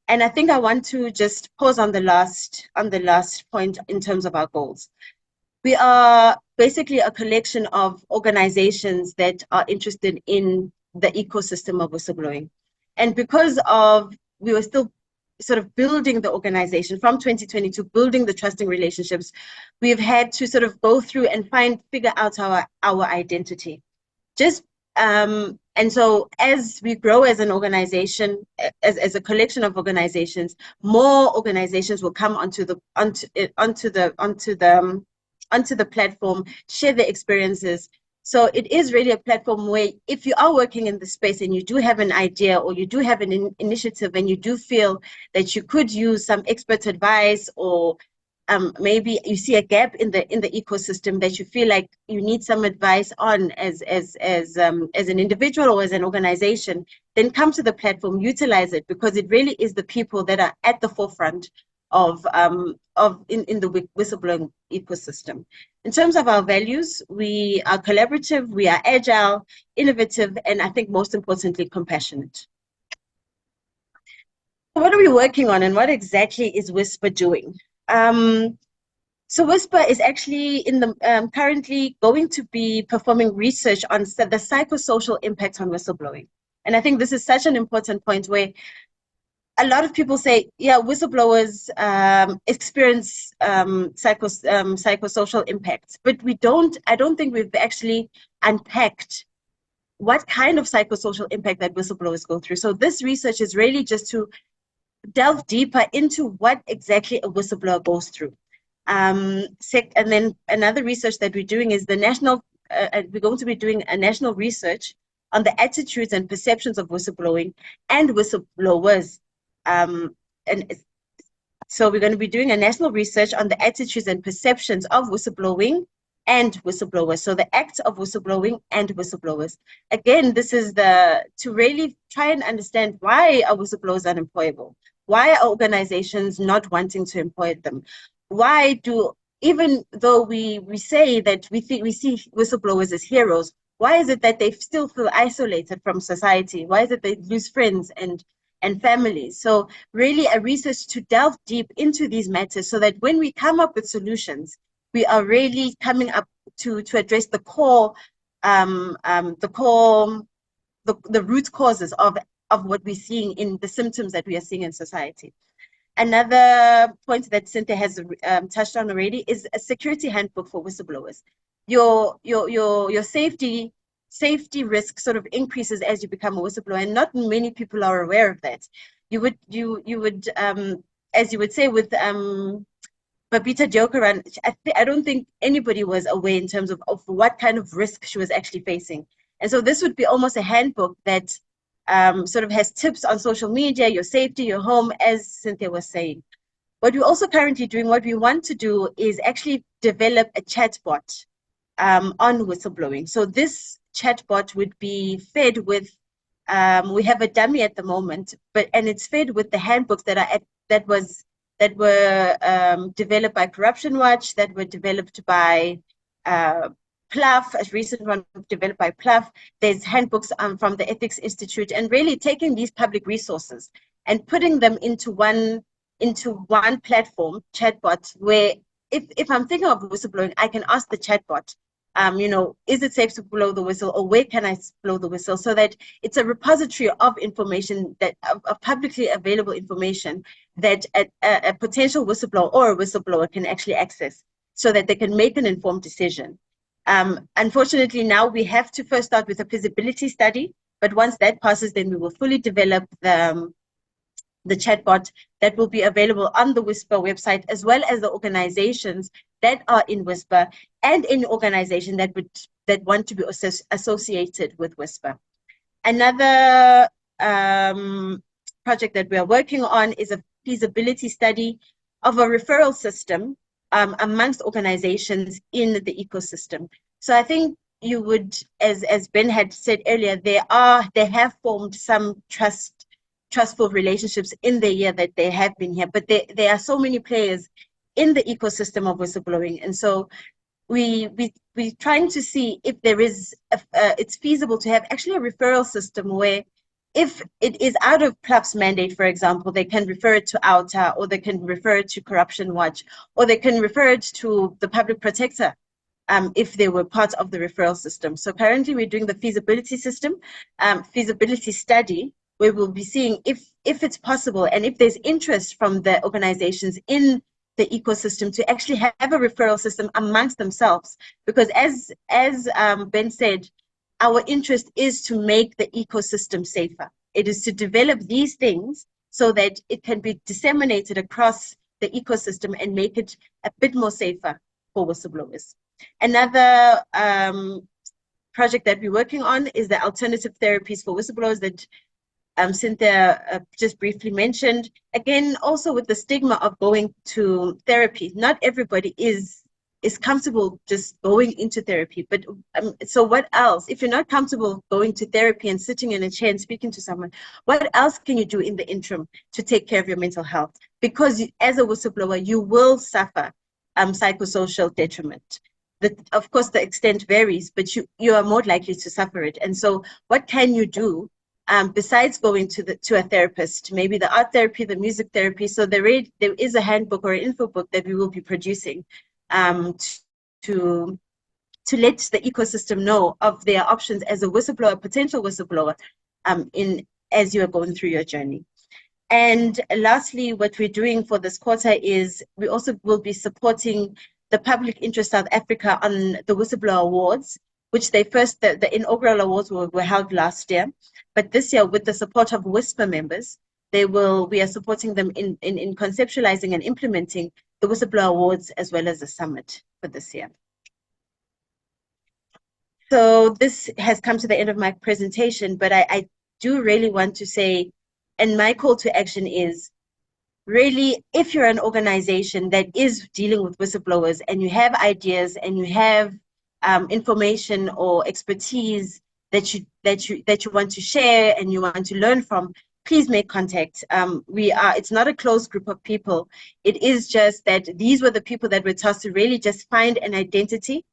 And I think I want to just pause on the last point in terms of our goals. We are basically a collection of organizations that are interested in the ecosystem of whistleblowing. And because we were still sort of building the organization from 2022, building the trusting relationships, we've had to sort of go through and figure out our identity. And so as we grow as an organization, as a collection of organizations, more organizations will come onto the platform, share their experiences. So it is really a platform where if you are working in the space and you do have an idea or you do have an initiative and you do feel that you could use some expert advice, or maybe you see a gap in the ecosystem that you feel like you need some advice on as an individual or as an organization, then come to the platform, utilize it, because it really is the people that are at the forefront of in the whistleblowing ecosystem. In terms of our values, we are collaborative, we are agile, innovative, and I think most importantly, compassionate. What are we working on, and what exactly is Whisper doing? So Whisper is actually currently going to be performing research on the psychosocial impacts on whistleblowing. And I think this is such an important point where a lot of people say, yeah, whistleblowers experience psychosocial impacts, but I don't think we've actually unpacked what kind of psychosocial impact that whistleblowers go through. So this research is really just to delve deeper into what exactly a whistleblower goes through. And then another research that we're doing is we're going to be doing a national research on the attitudes and perceptions of whistleblowing and whistleblowers. And so we're going to be doing a national research on the attitudes and perceptions of whistleblowing and whistleblowers. So the act of whistleblowing and whistleblowers. Again, this is to really try and understand, why are whistleblowers unemployable? Why are organizations not wanting to employ them? Why even though we say that we see whistleblowers as heroes, why is it that they still feel isolated from society? Why is it they lose friends and families? So really a research to delve deep into these matters, so that when we come up with solutions, we are really coming up to address the root causes of what we're seeing in the symptoms that we are seeing in society. Another point that Cynthia has touched on already is a security handbook for whistleblowers. Your safety risk sort of increases as you become a whistleblower, and not many people are aware of that. You would as you would say with Babita Diokaran, I don't think anybody was aware in terms of what kind of risk she was actually facing. And so this would be almost a handbook that sort of has tips on social media, your safety, your home, as Cynthia was saying. What we're also currently doing, what we want to do is actually develop a chatbot on whistleblowing. So this chatbot would be fed with, we have a dummy at the moment, and it's fed with the handbooks that that were developed by Corruption Watch, that were developed by PLUF, a recent one developed by PLUF. There's handbooks from the Ethics Institute, and really taking these public resources and putting them into one platform, chatbot, where if I'm thinking of whistleblowing, I can ask the chatbot, is it safe to blow the whistle, or where can I blow the whistle, so that it's a repository of information, that of publicly available information that a potential whistleblower or a whistleblower can actually access, so that they can make an informed decision. Unfortunately, now we have to first start with a feasibility study, but once that passes, then we will fully develop the chatbot that will be available on the Whisper website, as well as the organizations that are in Whisper and any organization that want to be associated with Whisper. Another project that we are working on is a feasibility study of a referral system amongst organizations in the ecosystem. So I think you would, as Ben had said earlier, they have formed some trustful relationships in the year that they have been here, but there are so many players in the ecosystem of whistleblowing, and so we're trying to see if there is it's feasible to have actually a referral system where, if it is out of PLUF's mandate, for example, they can refer it to OUTA, or they can refer it to Corruption Watch, or they can refer it to the public protector if they were part of the referral system. So currently we're doing the feasibility study, where we'll be seeing if it's possible, and if there's interest from the organizations in the ecosystem to actually have a referral system amongst themselves. Because as Ben said, our interest is to make the ecosystem safer. It is to develop these things so that it can be disseminated across the ecosystem and make it a bit more safer for whistleblowers. Another project that we're working on is the alternative therapies for whistleblowers that Cynthia just briefly mentioned. Again, also with the stigma of going to therapy, not everybody is comfortable just going into therapy. But so what else? If you're not comfortable going to therapy and sitting in a chair and speaking to someone, what else can you do in the interim to take care of your mental health? Because as a whistleblower, you will suffer psychosocial detriment. Of course, the extent varies, but you are more likely to suffer it. And so what can you do besides going to a therapist, maybe the art therapy, the music therapy? So there is a handbook or an info book that we will be producing to let the ecosystem know of their options as a whistleblower, potential whistleblower, as you are going through your journey. And lastly, what we're doing for this quarter is we also will be supporting the Public Interest South Africa on the Whistleblower Awards, which the inaugural awards were held last year. But this year, with the support of Whisper members, we are supporting them in conceptualizing and implementing the Whistleblower Awards, as well as the summit for this year. So this has come to the end of my presentation, but I do really want to say, and my call to action is, really, if you're an organization that is dealing with whistleblowers and you have ideas and you have information or expertise that you want to share and you want to learn from, please make contact. It's not a closed group of people. It is just that these were the people that were tasked to really just find an identity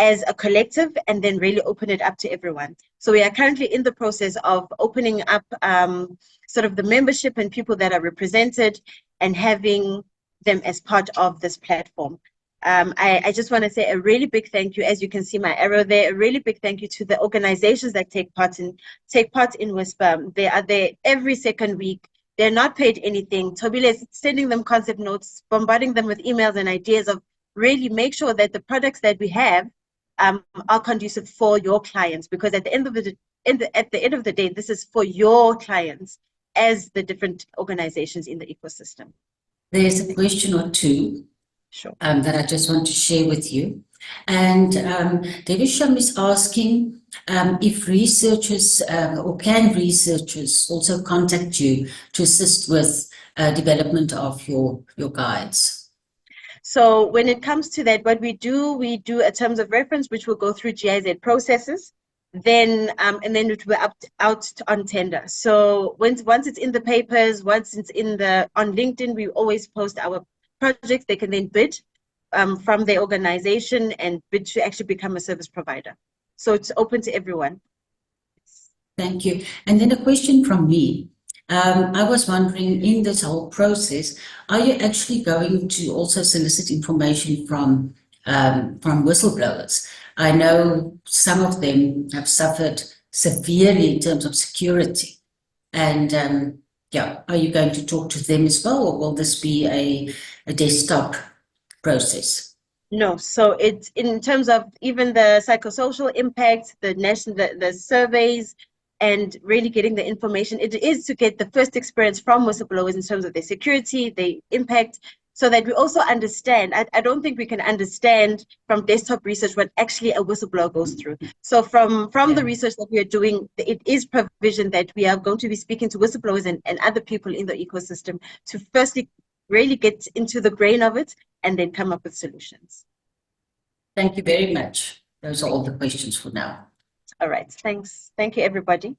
as a collective and then really open it up to everyone. So we are currently in the process of opening up sort of the membership and people that are represented and having them as part of this platform. I just want to say a really big thank you. As you can see my arrow there, a really big thank you to the organizations that take part in Whisper. They are there every second week. They're not paid anything. Tobile is sending them concept notes, bombarding them with emails and ideas of really make sure that the products that we have are conducive for your clients, because at the end of the day, this is for your clients as the different organizations in the ecosystem. There's a question or two. Sure. That I just want to share with you. And Devisham is asking if researchers or can researchers also contact you to assist with development of your guides? So when it comes to that, what we do a terms of reference, which will go through GIZ processes. then it will out on tender. So once it's in the papers, once it's on LinkedIn, we always post our projects. They can then bid from their organization and bid to actually become a service provider. So it's open to everyone. Thank you. And then a question from me. I was wondering, in this whole process, are you actually going to also solicit information from whistleblowers? I know some of them have suffered severely in terms of security. And yeah, are you going to talk to them as well, or will this be a desktop process? No, so it's in terms of even the psychosocial impact, the surveys, and really getting the information. It is to get the first experience from whistleblowers in terms of their security, their impact, so that we also understand. I don't think we can understand from desktop research what actually a whistleblower goes through. So from the research that we are doing, it is provision that we are going to be speaking to whistleblowers and other people in the ecosystem to firstly really get into the grain of it and then come up with solutions. Thank you very much. Those are all the questions for now. All right, thanks. Thank you, everybody.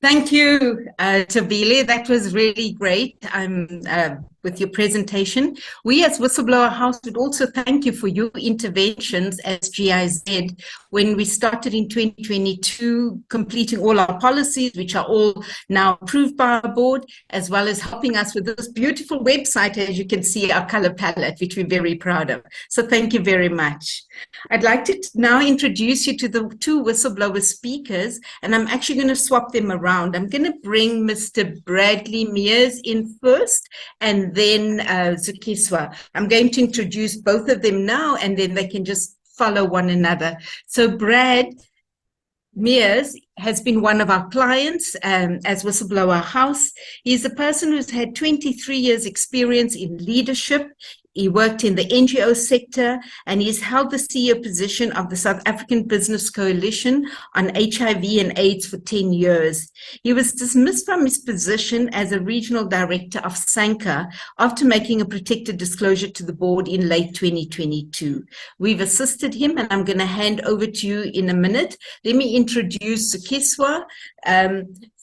Thank you, Tabile. That was really great with your presentation. We as Whistleblower House would also thank you for your interventions as GIZ when we started in 2022, completing all our policies, which are all now approved by our board, as well as helping us with this beautiful website, as you can see, our color palette, which we're very proud of. So thank you very much. I'd like to now introduce you to the two whistleblower speakers, and I'm actually going to swap them around. I'm going to bring Mr. Bradley Mears in first, and then Zukiswa. I'm going to introduce both of them now, and then they can just follow one another. So Brad Mears has been one of our clients as Whistleblower House. He's a person who's had 23 years experience in leadership. He worked in the NGO sector, and he's held the CEO position of the South African Business Coalition on HIV and AIDS for 10 years. He was dismissed from his position as a regional director of SANCA after making a protected disclosure to the board in late 2022. We've assisted him, and I'm going to hand over to you in a minute. Let me introduce Zukiswa.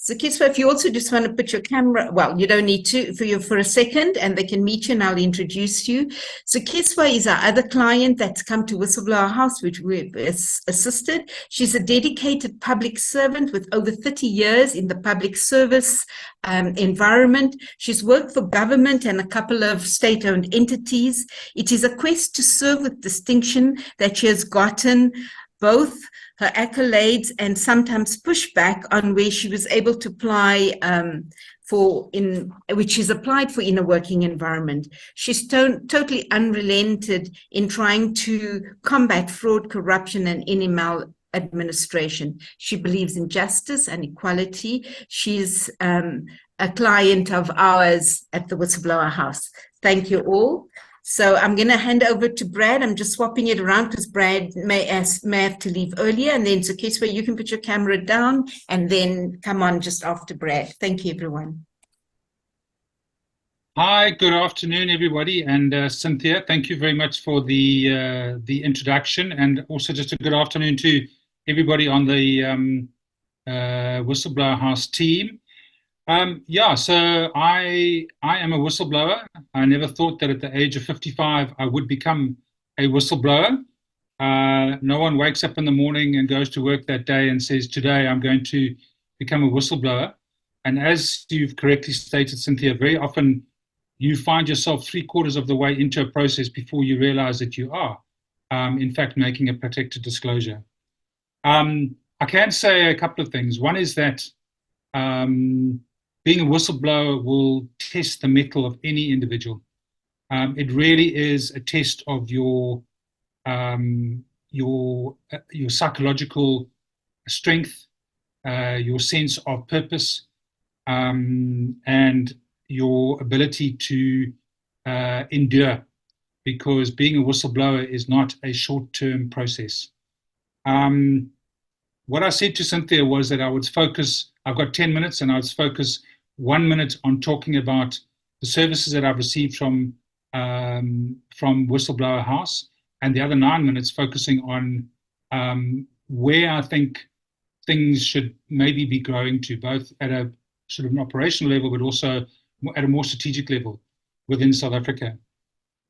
Zukiswa, if you also just want to put your camera, well, you don't need to for a second, and they can meet you, and I'll introduce you. Zukiswa is our other client that's come to Whistleblower House, which we've assisted. She's a dedicated public servant with over 30 years in the public service environment. She's worked for government and a couple of state-owned entities. It is a quest to serve with distinction that she has gotten both her accolades and sometimes pushback on where she was able to apply which she's applied for in a working environment. She's totally unrelented in trying to combat fraud, corruption, and any maladministration. She believes in justice and equality. She's a client of ours at the Whistleblower House. Thank you all. So I'm going to hand over to Brad. I'm just swapping it around because Brad may have to leave earlier. And then Zukiswa, you can put your camera down and then come on just after Brad. Thank you, everyone. Hi, good afternoon, everybody. And Cynthia, thank you very much for the introduction. And also just a good afternoon to everybody on the Whistleblower House team. So I am a whistleblower. I never thought that at the age of 55 I would become a whistleblower. No one wakes up in the morning and goes to work that day and says, today I'm going to become a whistleblower. And as you've correctly stated, Cynthia, very often you find yourself 3/4 of the way into a process before you realize that you are, in fact, making a protected disclosure. I can say a couple of things. One is that being a whistleblower will test the mettle of any individual. It really is a test of your psychological strength, your sense of purpose, and your ability to endure, because being a whistleblower is not a short-term process. What I said to Cynthia was that I would focus, I've got 10 minutes, and I would focus 1 minute on talking about the services that I've received from Whistleblower House, and the other 9 minutes focusing on where I think things should maybe be growing to, both at a sort of an operational level, but also at a more strategic level within South Africa.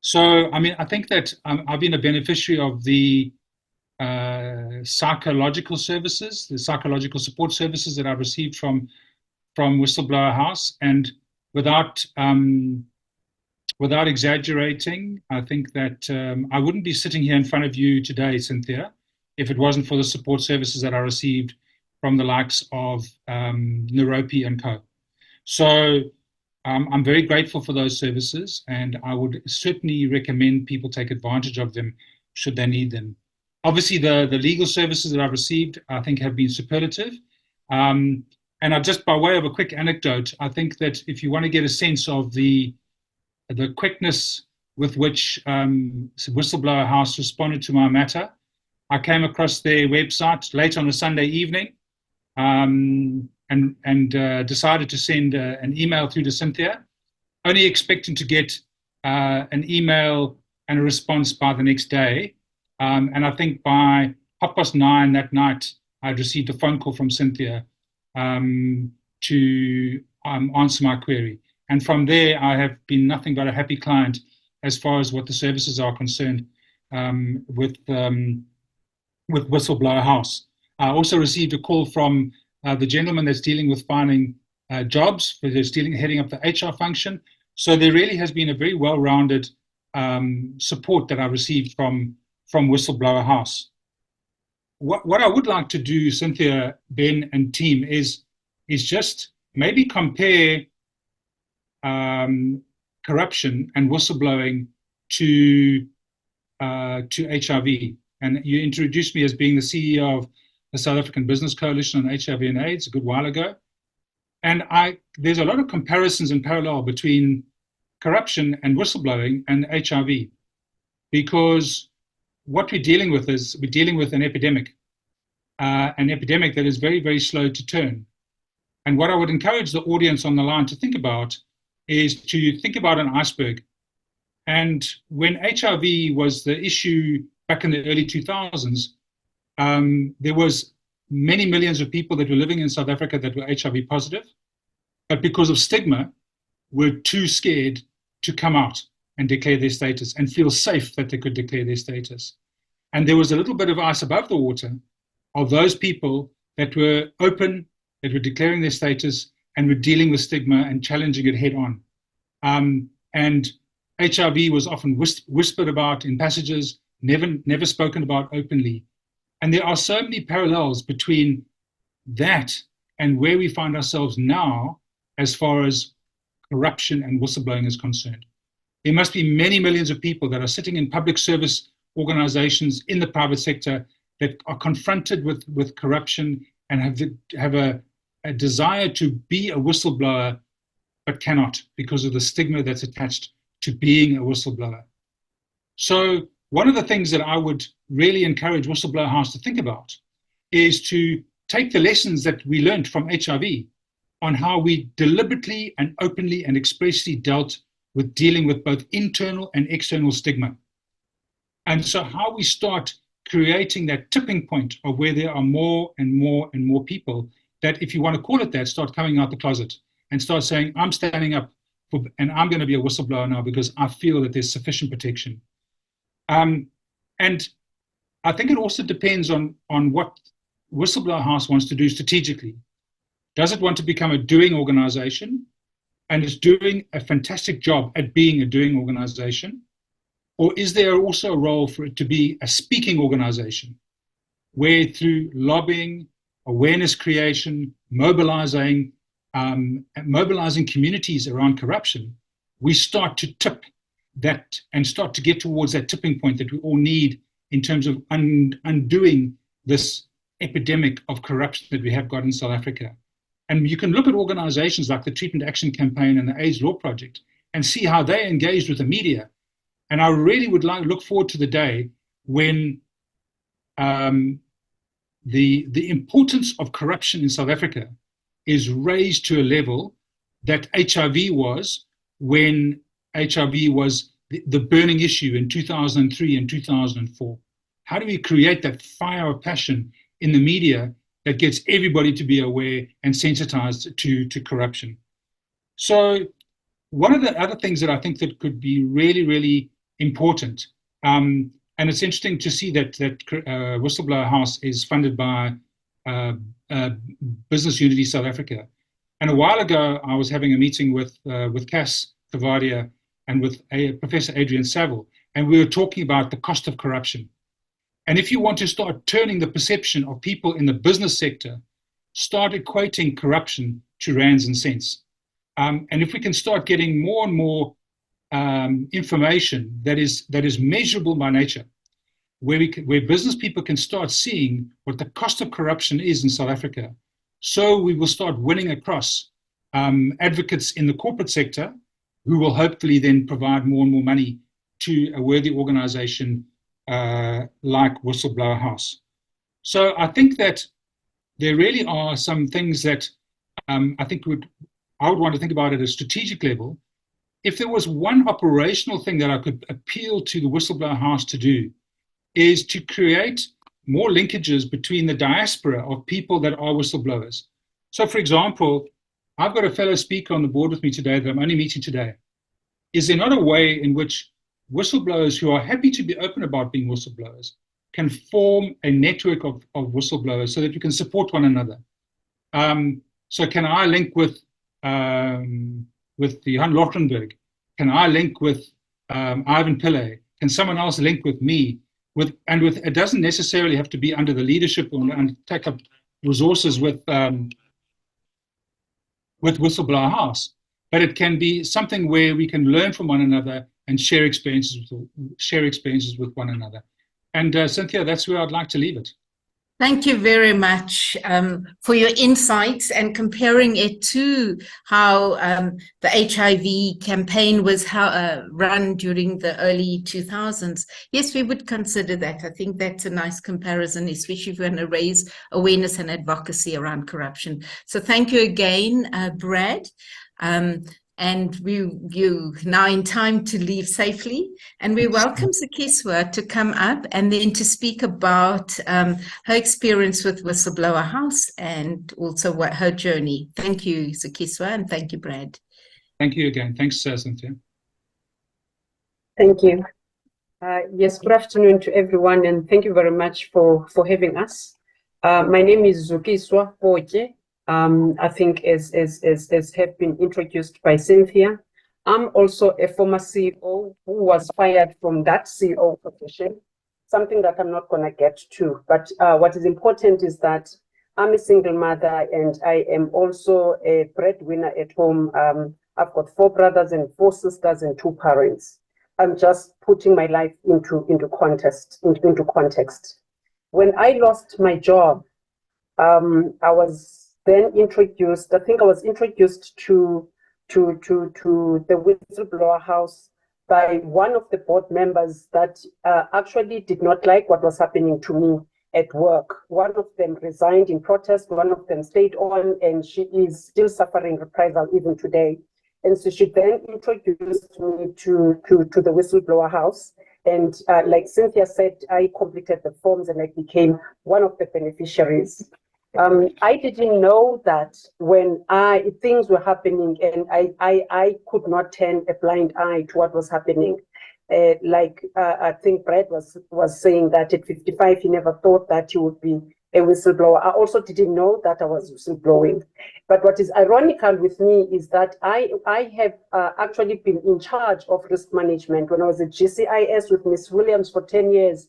So, I mean, I think that I've been a beneficiary of the psychological services, the psychological support services that I've received from Whistleblower House, and without exaggerating, I think that I wouldn't be sitting here in front of you today, Cynthia, if it wasn't for the support services that I received from the likes of Naropi and Co. So I'm very grateful for those services, and I would certainly recommend people take advantage of them should they need them. Obviously, the legal services that I've received, I think, have been superlative. And just by way of a quick anecdote, I think that if you want to get a sense of the quickness with which Whistleblower House responded to my matter, I came across their website late on a Sunday evening and decided to send an email through to Cynthia, only expecting to get an email and a response by the next day. And I think by 9:30 that night, I'd received a phone call from Cynthia to answer my query. And from there, I have been nothing but a happy client as far as what the services are concerned with Whistleblower House. I also received a call from the gentleman that's dealing with finding jobs, that's heading up the HR function. So there really has been a very well-rounded support that I received from Whistleblower House. What I would like to do, Cynthia, Ben, and team, is just maybe compare corruption and whistleblowing to HIV. And you introduced me as being the CEO of the South African Business Coalition on HIV and AIDS a good while ago. And there's a lot of comparisons and parallel between corruption and whistleblowing and HIV, because what we're dealing with is we're dealing with an epidemic that is very, very slow to turn. And what I would encourage the audience on the line to think about is to think about an iceberg. And when HIV was the issue back in the early 2000s, there was many millions of people that were living in South Africa that were HIV positive, but because of stigma, were too scared to come out and declare their status and feel safe that they could declare their status. And there was a little bit of ice above the water of those people that were open, that were declaring their status and were dealing with stigma and challenging it head on. And HIV was often whispered about in passages, never spoken about openly. And there are so many parallels between that and where we find ourselves now as far as corruption and whistleblowing is concerned. There must be many millions of people that are sitting in public service organizations in the private sector that are confronted with corruption and have a desire to be a whistleblower, but cannot because of the stigma that's attached to being a whistleblower. So one of the things that I would really encourage Whistleblower House to think about is to take the lessons that we learned from HIV on how we deliberately and openly and expressly dealt with dealing with both internal and external stigma. And so how we start creating that tipping point of where there are more and more and more people that, if you want to call it that, start coming out the closet and start saying, I'm standing up and I'm going to be a whistleblower now because I feel that there's sufficient protection. And I think it also depends on what Whistleblower House wants to do strategically. Does it want to become a doing organization and is doing a fantastic job at being a doing organization? Or is there also a role for it to be a speaking organization where through lobbying, awareness creation, mobilizing communities around corruption, we start to tip that and start to get towards that tipping point that we all need in terms of undoing this epidemic of corruption that we have got in South Africa. And you can look at organizations like the Treatment Action Campaign and the AIDS Law Project and see how they engaged with the media. And I really would look forward to the day when the importance of corruption in South Africa is raised to a level that HIV was when HIV was the burning issue in 2003 and 2004. How do we create that fire of passion in the media that gets everybody to be aware and sensitized to corruption. So one of the other things that I think that could be really, really important, and it's interesting to see that Whistleblower House is funded by Business Unity South Africa. And a while ago, I was having a meeting with Cass Cavadia and with Professor Adrian Saville, and we were talking about the cost of corruption. And if you want to start turning the perception of people in the business sector, start equating corruption to rands and cents. And if we can start getting more and more information that is measurable by nature, where business people can start seeing what the cost of corruption is in South Africa, so we will start winning across advocates in the corporate sector who will hopefully then provide more and more money to a worthy organization like Whistleblower House. So I think that there really are some things that I think I would want to think about at a strategic level. If there was one operational thing that I could appeal to the Whistleblower House to do, is to create more linkages between the diaspora of people that are whistleblowers. So for example, I've got a fellow speaker on the board with me today that I'm only meeting today. Is there not a way in which whistleblowers who are happy to be open about being whistleblowers can form a network of whistleblowers so that we can support one another? So can I link with Johan Lochtenberg? Can I link with Ivan Pillay? Can someone else link with me? It doesn't necessarily have to be under the leadership and take up resources with Whistleblower House, but it can be something where we can learn from one another and share experiences with one another. And Cynthia, that's where I'd like to leave it. Thank you very much for your insights and comparing it to how the HIV campaign was run during the early 2000s. Yes, we would consider that. I think that's a nice comparison, especially if we want to raise awareness and advocacy around corruption. So thank you again, Brad. And you now in time to leave safely. And we welcome Zukiswa to come up and then to speak about her experience with Whistleblower House and also her journey. Thank you, Zukiswa, and thank you, Brad. Thank you again. Thanks, Cynthia. Thank you. Yes, good afternoon to everyone, and thank you very much for having us. My name is Zukiswa Potye. I think as have been introduced by Cynthia, I'm also a former CEO who was fired from that CEO position, something that I'm not going to get to. But what is important is that I'm a single mother and I am also a breadwinner at home. I've got 4 brothers and 4 sisters and 2 parents. I'm just putting my life into context. When I lost my job, I was then introduced, I think I was introduced to the Whistleblower House by one of the board members that actually did not like what was happening to me at work. One of them resigned in protest, one of them stayed on, and she is still suffering reprisal even today. And so she then introduced me to the Whistleblower House. And like Cynthia said, I completed the forms and I became one of the beneficiaries. I didn't know that when things were happening and I could not turn a blind eye to what was happening. I think Brad was saying that at 55, he never thought that he would be a whistleblower. I also didn't know that I was whistleblowing. But what is ironical with me is that I have actually been in charge of risk management when I was at GCIS with Ms. Williams for 10 years.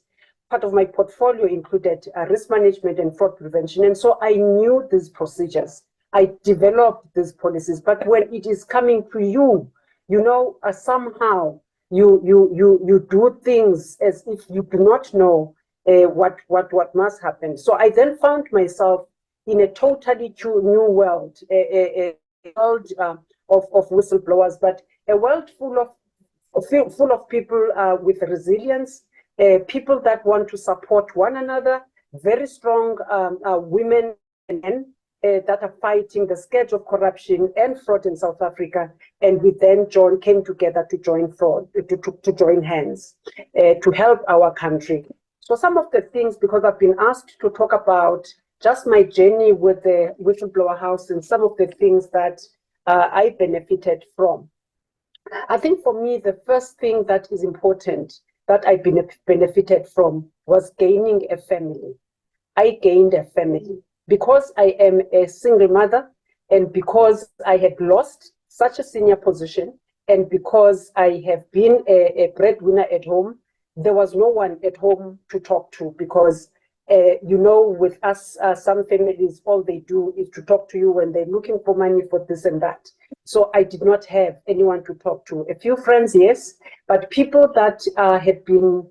Part of my portfolio included risk management and fraud prevention. And so I knew these procedures. I developed these policies. But when it is coming to you, somehow you do things as if you do not know what must happen. So I then found myself in a totally new world, a world of whistleblowers, but a world full of people with resilience, people that want to support one another, very strong women and men that are fighting the scourge of corruption and fraud in South Africa. And we then came together to join hands to help our country. So some of the things, because I've been asked to talk about just my journey with the Whistleblower House and some of the things that I benefited from. I think for me, the first thing that is important that I benefited from was gaining a family. I gained a family because I am a single mother, and because I had lost such a senior position, and because I have been a breadwinner at home. There was no one at home to talk to, because you know, with us, some families, all they do is to talk to you when they're looking for money for this and that. So I did not have anyone to talk to. A few friends, yes, but people that had been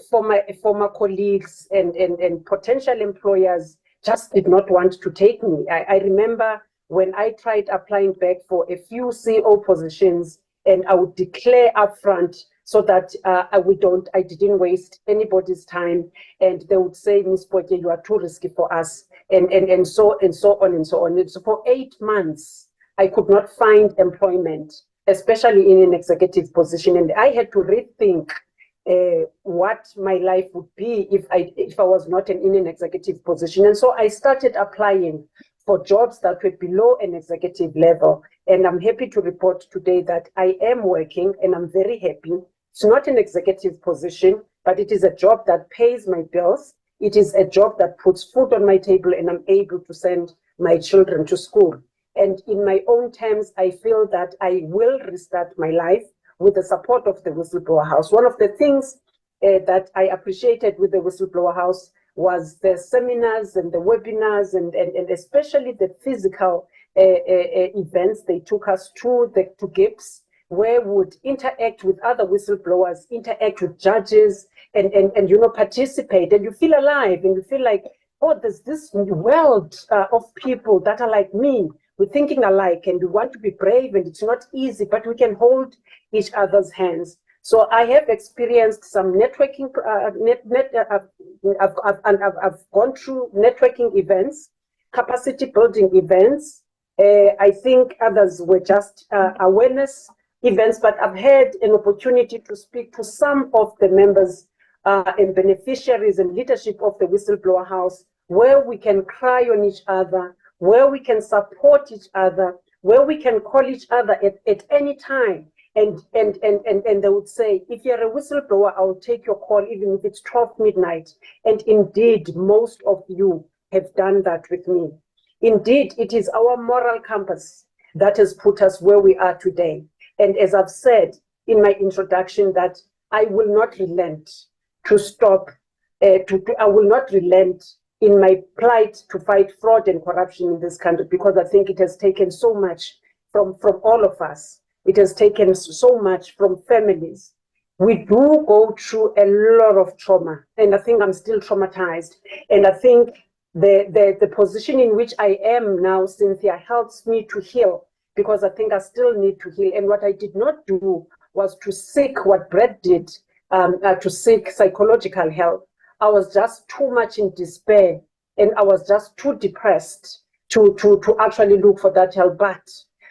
former colleagues and potential employers just did not want to take me. I remember when I tried applying back for a few CEO positions, and I would declare upfront so that I didn't waste anybody's time, and they would say, Miss Potye, you are too risky for us, and so on and so on. And so for 8 months, I could not find employment, especially in an executive position, and I had to rethink what my life would be if I was not in an executive position. And so I started applying for jobs that were below an executive level. And I'm happy to report today that I am working, and I'm very happy. It's not an executive position, but it is a job that pays my bills. It is a job that puts food on my table, and I'm able to send my children to school. And in my own terms, I feel that I will restart my life with the support of the Whistleblower House. One of the things that I appreciated with the Whistleblower House was the seminars and the webinars, and especially the physical events they took us to GIPS, where we would interact with other whistleblowers, interact with judges, and you know, participate, and you feel alive, and you feel like, oh, there's this world of people that are like me. We're thinking alike, and we want to be brave, and it's not easy, but we can hold each other's hands. So I have experienced some networking. I've gone through networking events, capacity building events. I think others were just awareness events, but I've had an opportunity to speak to some of the members and beneficiaries and leadership of the Whistleblower House, where we can cry on each other, where we can support each other, where we can call each other at any time. And they would say, if you're a whistleblower, I'll take your call, even if it's 12 midnight. And indeed, most of you have done that with me. Indeed, it is our moral compass that has put us where we are today. And as I've said in my introduction, that I will not relent to stop, I will not relent in my plight to fight fraud and corruption in this country, because I think it has taken so much from all of us. It has taken so much from families. We do go through a lot of trauma, and I think I'm still traumatized. And I think the position in which I am now, Cynthia, helps me to heal, because I think I still need to heal. And what I did not do was to seek what Brett did, to seek psychological help. I was just too much in despair, and I was just too depressed to actually look for that help. But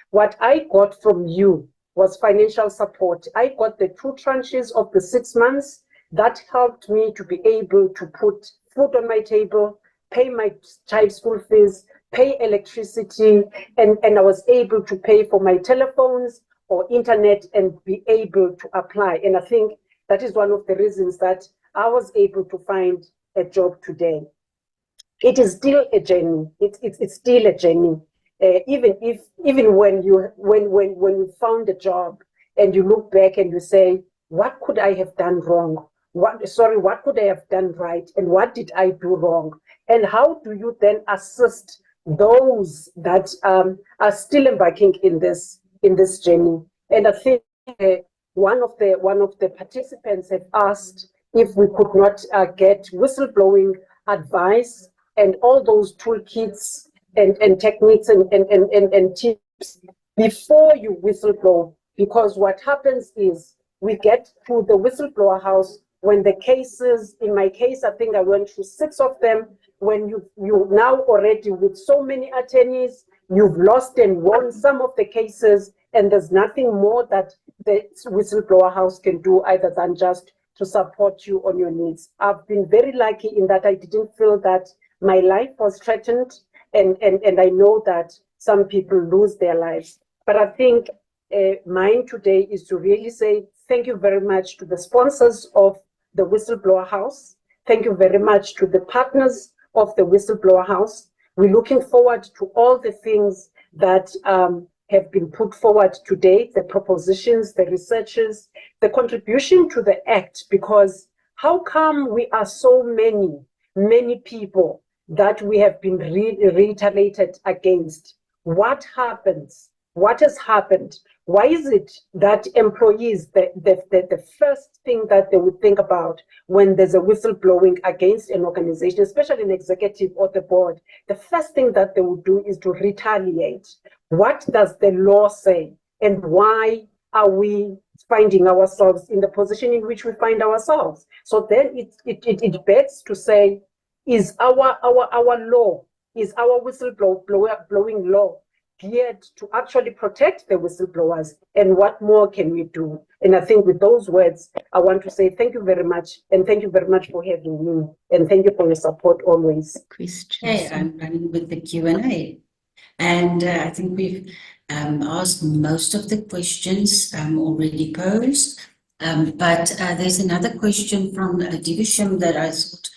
what I got from you was financial support. I got the 2 tranches of the 6 months that helped me to be able to put food on my table, pay my child school fees, pay electricity, and I was able to pay for my telephones or internet and be able to apply. And I think that is one of the reasons that I was able to find a job today. It is still a journey. It's still a journey. Even when you found a job and you look back and you say, what could I have done wrong? What could I have done right? And what did I do wrong? And how do you then assist those that are still embarking in this journey? And I think one of the participants have asked if we could not get whistleblowing advice and all those toolkits and techniques and tips before you whistleblow, because what happens is we get to the Whistleblower House when the cases, in my case, I think I went through 6 of them, when you now already with so many attorneys, you've lost and won some of the cases, and there's nothing more that the Whistleblower House can do other than just to support you on your needs. I've been very lucky in that I didn't feel that my life was threatened, and I know that some people lose their lives. But I think mine today is to really say thank you very much to the sponsors of the Whistleblower House. Thank you very much to the partners of the Whistleblower House. We're looking forward to all the things that have been put forward today, the propositions, the researches, the contribution to the Act, because how come we are so many people that we have been reiterated against? What happens? What has happened? Why is it that employees, the first thing that they would think about when there's a whistleblowing against an organization, especially an executive or the board, the first thing that they would do is to retaliate? What does the law say? And why are we finding ourselves in the position in which we find ourselves? So then it begs to say, is our law, is our whistleblowing law geared to actually protect the whistleblowers? And what more can we do? And I think with those words, I want to say thank you very much, and thank you very much for having me, and thank you for your support always. Okay, I'm running with the Q&A. And I think we've asked most of the questions already posed. But there's another question from Divisham that I thought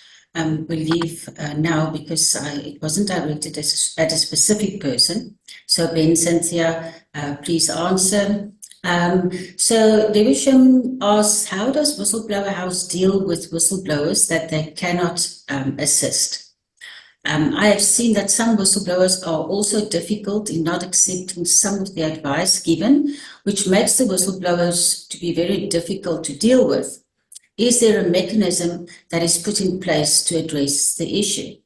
we'll leave now, because it wasn't directed at a specific person. So Ben, Cynthia, please answer. So Divisham asks, how does Whistleblower House deal with whistleblowers that they cannot assist? I have seen that some whistleblowers are also difficult in not accepting some of the advice given, which makes the whistleblowers to be very difficult to deal with. Is there a mechanism that is put in place to address the issue?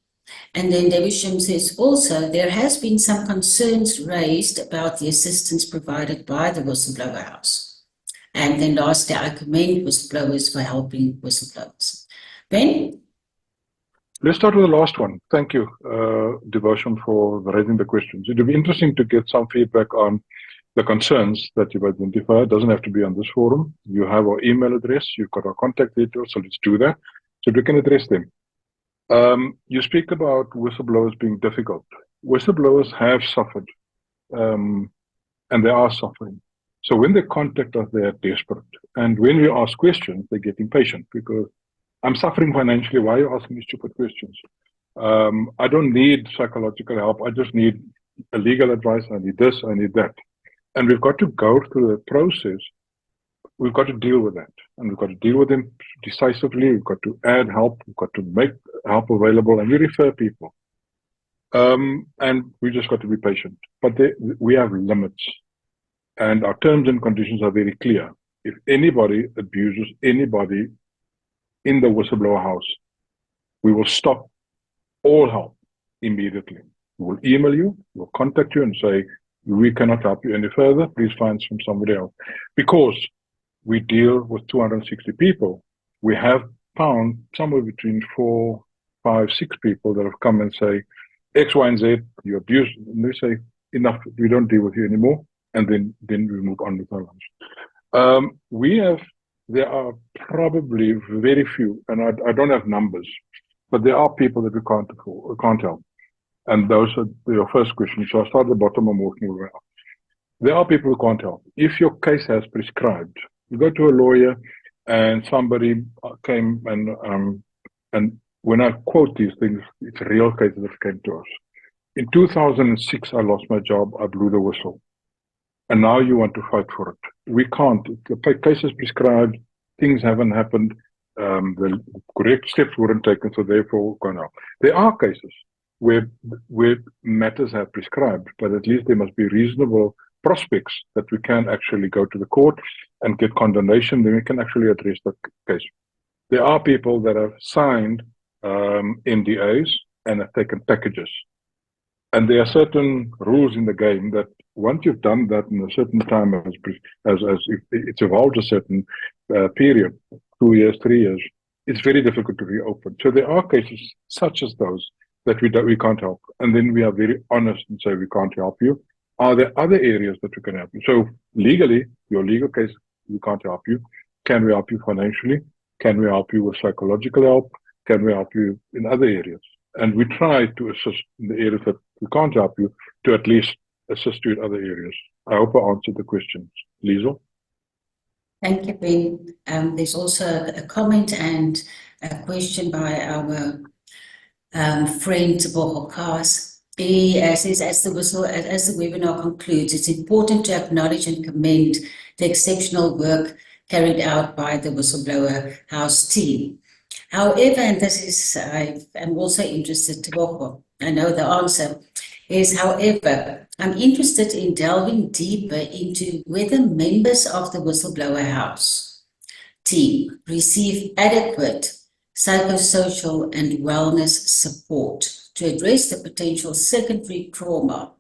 And then Devisham says also, there has been some concerns raised about the assistance provided by the Whistleblower House. And then lastly, I commend whistleblowers for helping whistleblowers. Ben? Let's start with the last one. Thank you, Devotion, for raising the questions. It would be interesting to get some feedback on the concerns that you've identified. It doesn't have to be on this forum. You have our email address, you've got our contact details, so let's do that so we can address them. You speak about whistleblowers being difficult. Whistleblowers have suffered, and they are suffering. So when they contact us, they are desperate. And when we ask questions, they get impatient because I'm suffering financially. Why are you asking me stupid questions? I don't need psychological help. I just need a legal advice. I need this, I need that. And we've got to go through the process. We've got to deal with that. And we've got to deal with them decisively. We've got to add help. We've got to make help available. And we refer people. And we just got to be patient. But we have limits. And our terms and conditions are very clear. If anybody abuses anybody in the Whistleblower House, we will stop all help immediately. We will email you, we'll contact you and say, we cannot help you any further, please find somebody else. Because we deal with 260 people, we have found somewhere between 4, 5, 6 people that have come and say, X, Y, and Z, you abuse, and they say, enough, we don't deal with you anymore, and then we move on with our lives. There are probably very few, and I don't have numbers, but there are people that we can't help. And those are your first question. So I start at the bottom, I'm working my way up. There are people who can't help. If your case has prescribed, you go to a lawyer and somebody came and when I quote these things, it's real cases that came to us. In 2006, I lost my job, I blew the whistle. And now you want to fight for it. We can't. The case is prescribed, things haven't happened, the correct steps weren't taken, so therefore we can't help. There are cases where matters have prescribed, but at least there must be reasonable prospects that we can actually go to the court and get condemnation, then we can actually address that case. There are people that have signed NDAs and have taken packages. And there are certain rules in the game that once you've done that in a certain time, as if it's evolved a certain period, 2 years, 3 years, it's very difficult to reopen. So there are cases such as those that we can't help. And then we are very honest and say we can't help you. Are there other areas that we can help you? So legally, your legal case, we can't help you. Can we help you financially? Can we help you with psychological help? Can we help you in other areas? And we try to assist in the areas that we can't help you, to at least assist you in other areas. I hope I answered the questions. Liesel? Thank you, Ben. There's also a comment and a question by our friend Zukiswa. He says, as the webinar concludes, it's important to acknowledge and commend the exceptional work carried out by the Whistleblower House team. However, and this is, I am also interested to I know the answer is, however, I'm interested in delving deeper into whether members of the Whistleblower House team receive adequate psychosocial and wellness support to address the potential secondary trauma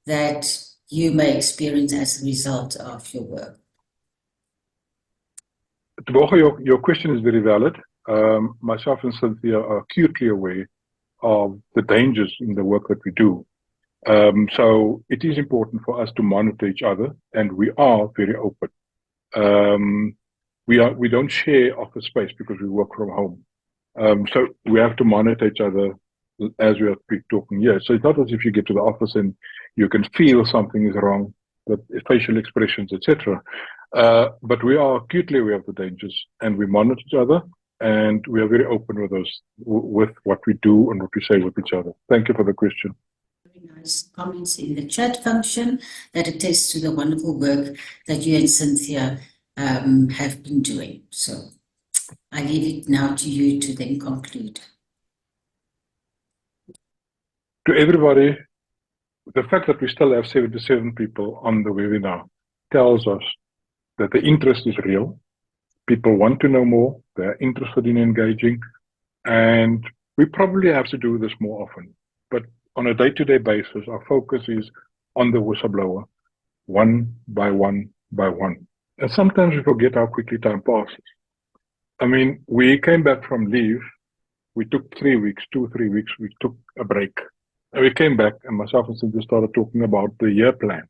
that you may experience as a result of your work. Your question is very valid. Myself and Cynthia are acutely aware of the dangers in the work that we do. So it is important for us to monitor each other, and we are very open. We don't share office space because we work from home. So we have to monitor each other as we are talking here. So it's not as if you get to the office and you can feel something is wrong, but facial expressions, etc. But we are acutely aware of the dangers, and we monitor each other, and we are very open with what we do and what we say with each other. Thank you for the question. Very nice comments in the chat function that attests to the wonderful work that you and Cynthia have been doing. So I leave it now to you to then conclude. To everybody, the fact that we still have 77 people on the webinar tells us that the interest is real. People want to know more, they're interested in engaging, and we probably have to do this more often. But on a day-to-day basis, our focus is on the whistleblower, one by one by one. And sometimes we forget how quickly time passes. I mean, we came back from leave, we took 3 weeks, 2-3 weeks, we took a break. And we came back, and myself and Cynthia started talking about the year plan.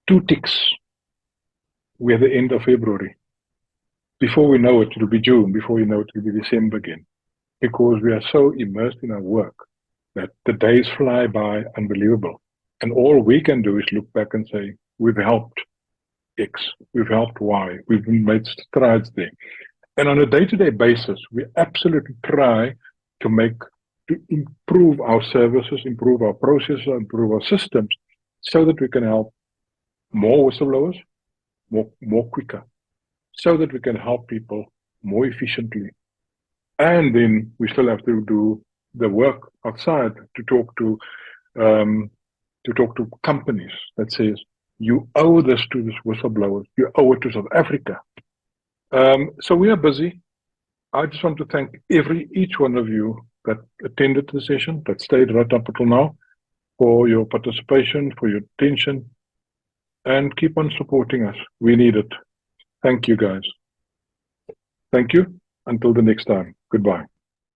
2 ticks. We're at the end of February. Before we know it, it'll be June. Before we know it, it'll be December again. Because we are so immersed in our work that the days fly by unbelievable. And all we can do is look back and say, we've helped X, we've helped Y, we've made strides there. And on a day-to-day basis, we absolutely try to improve our services, improve our processes, improve our systems, so that we can help more whistleblowers, more quicker, so that we can help people more efficiently. And then we still have to do the work outside to talk to companies that says, you owe this to this whistleblower, you owe it to South Africa. So we are busy. I just want to thank each one of you that attended the session, that stayed right up until now, for your participation, for your attention, and keep on supporting us. We need it. Thank you, guys. Thank you. Until the next time. Goodbye.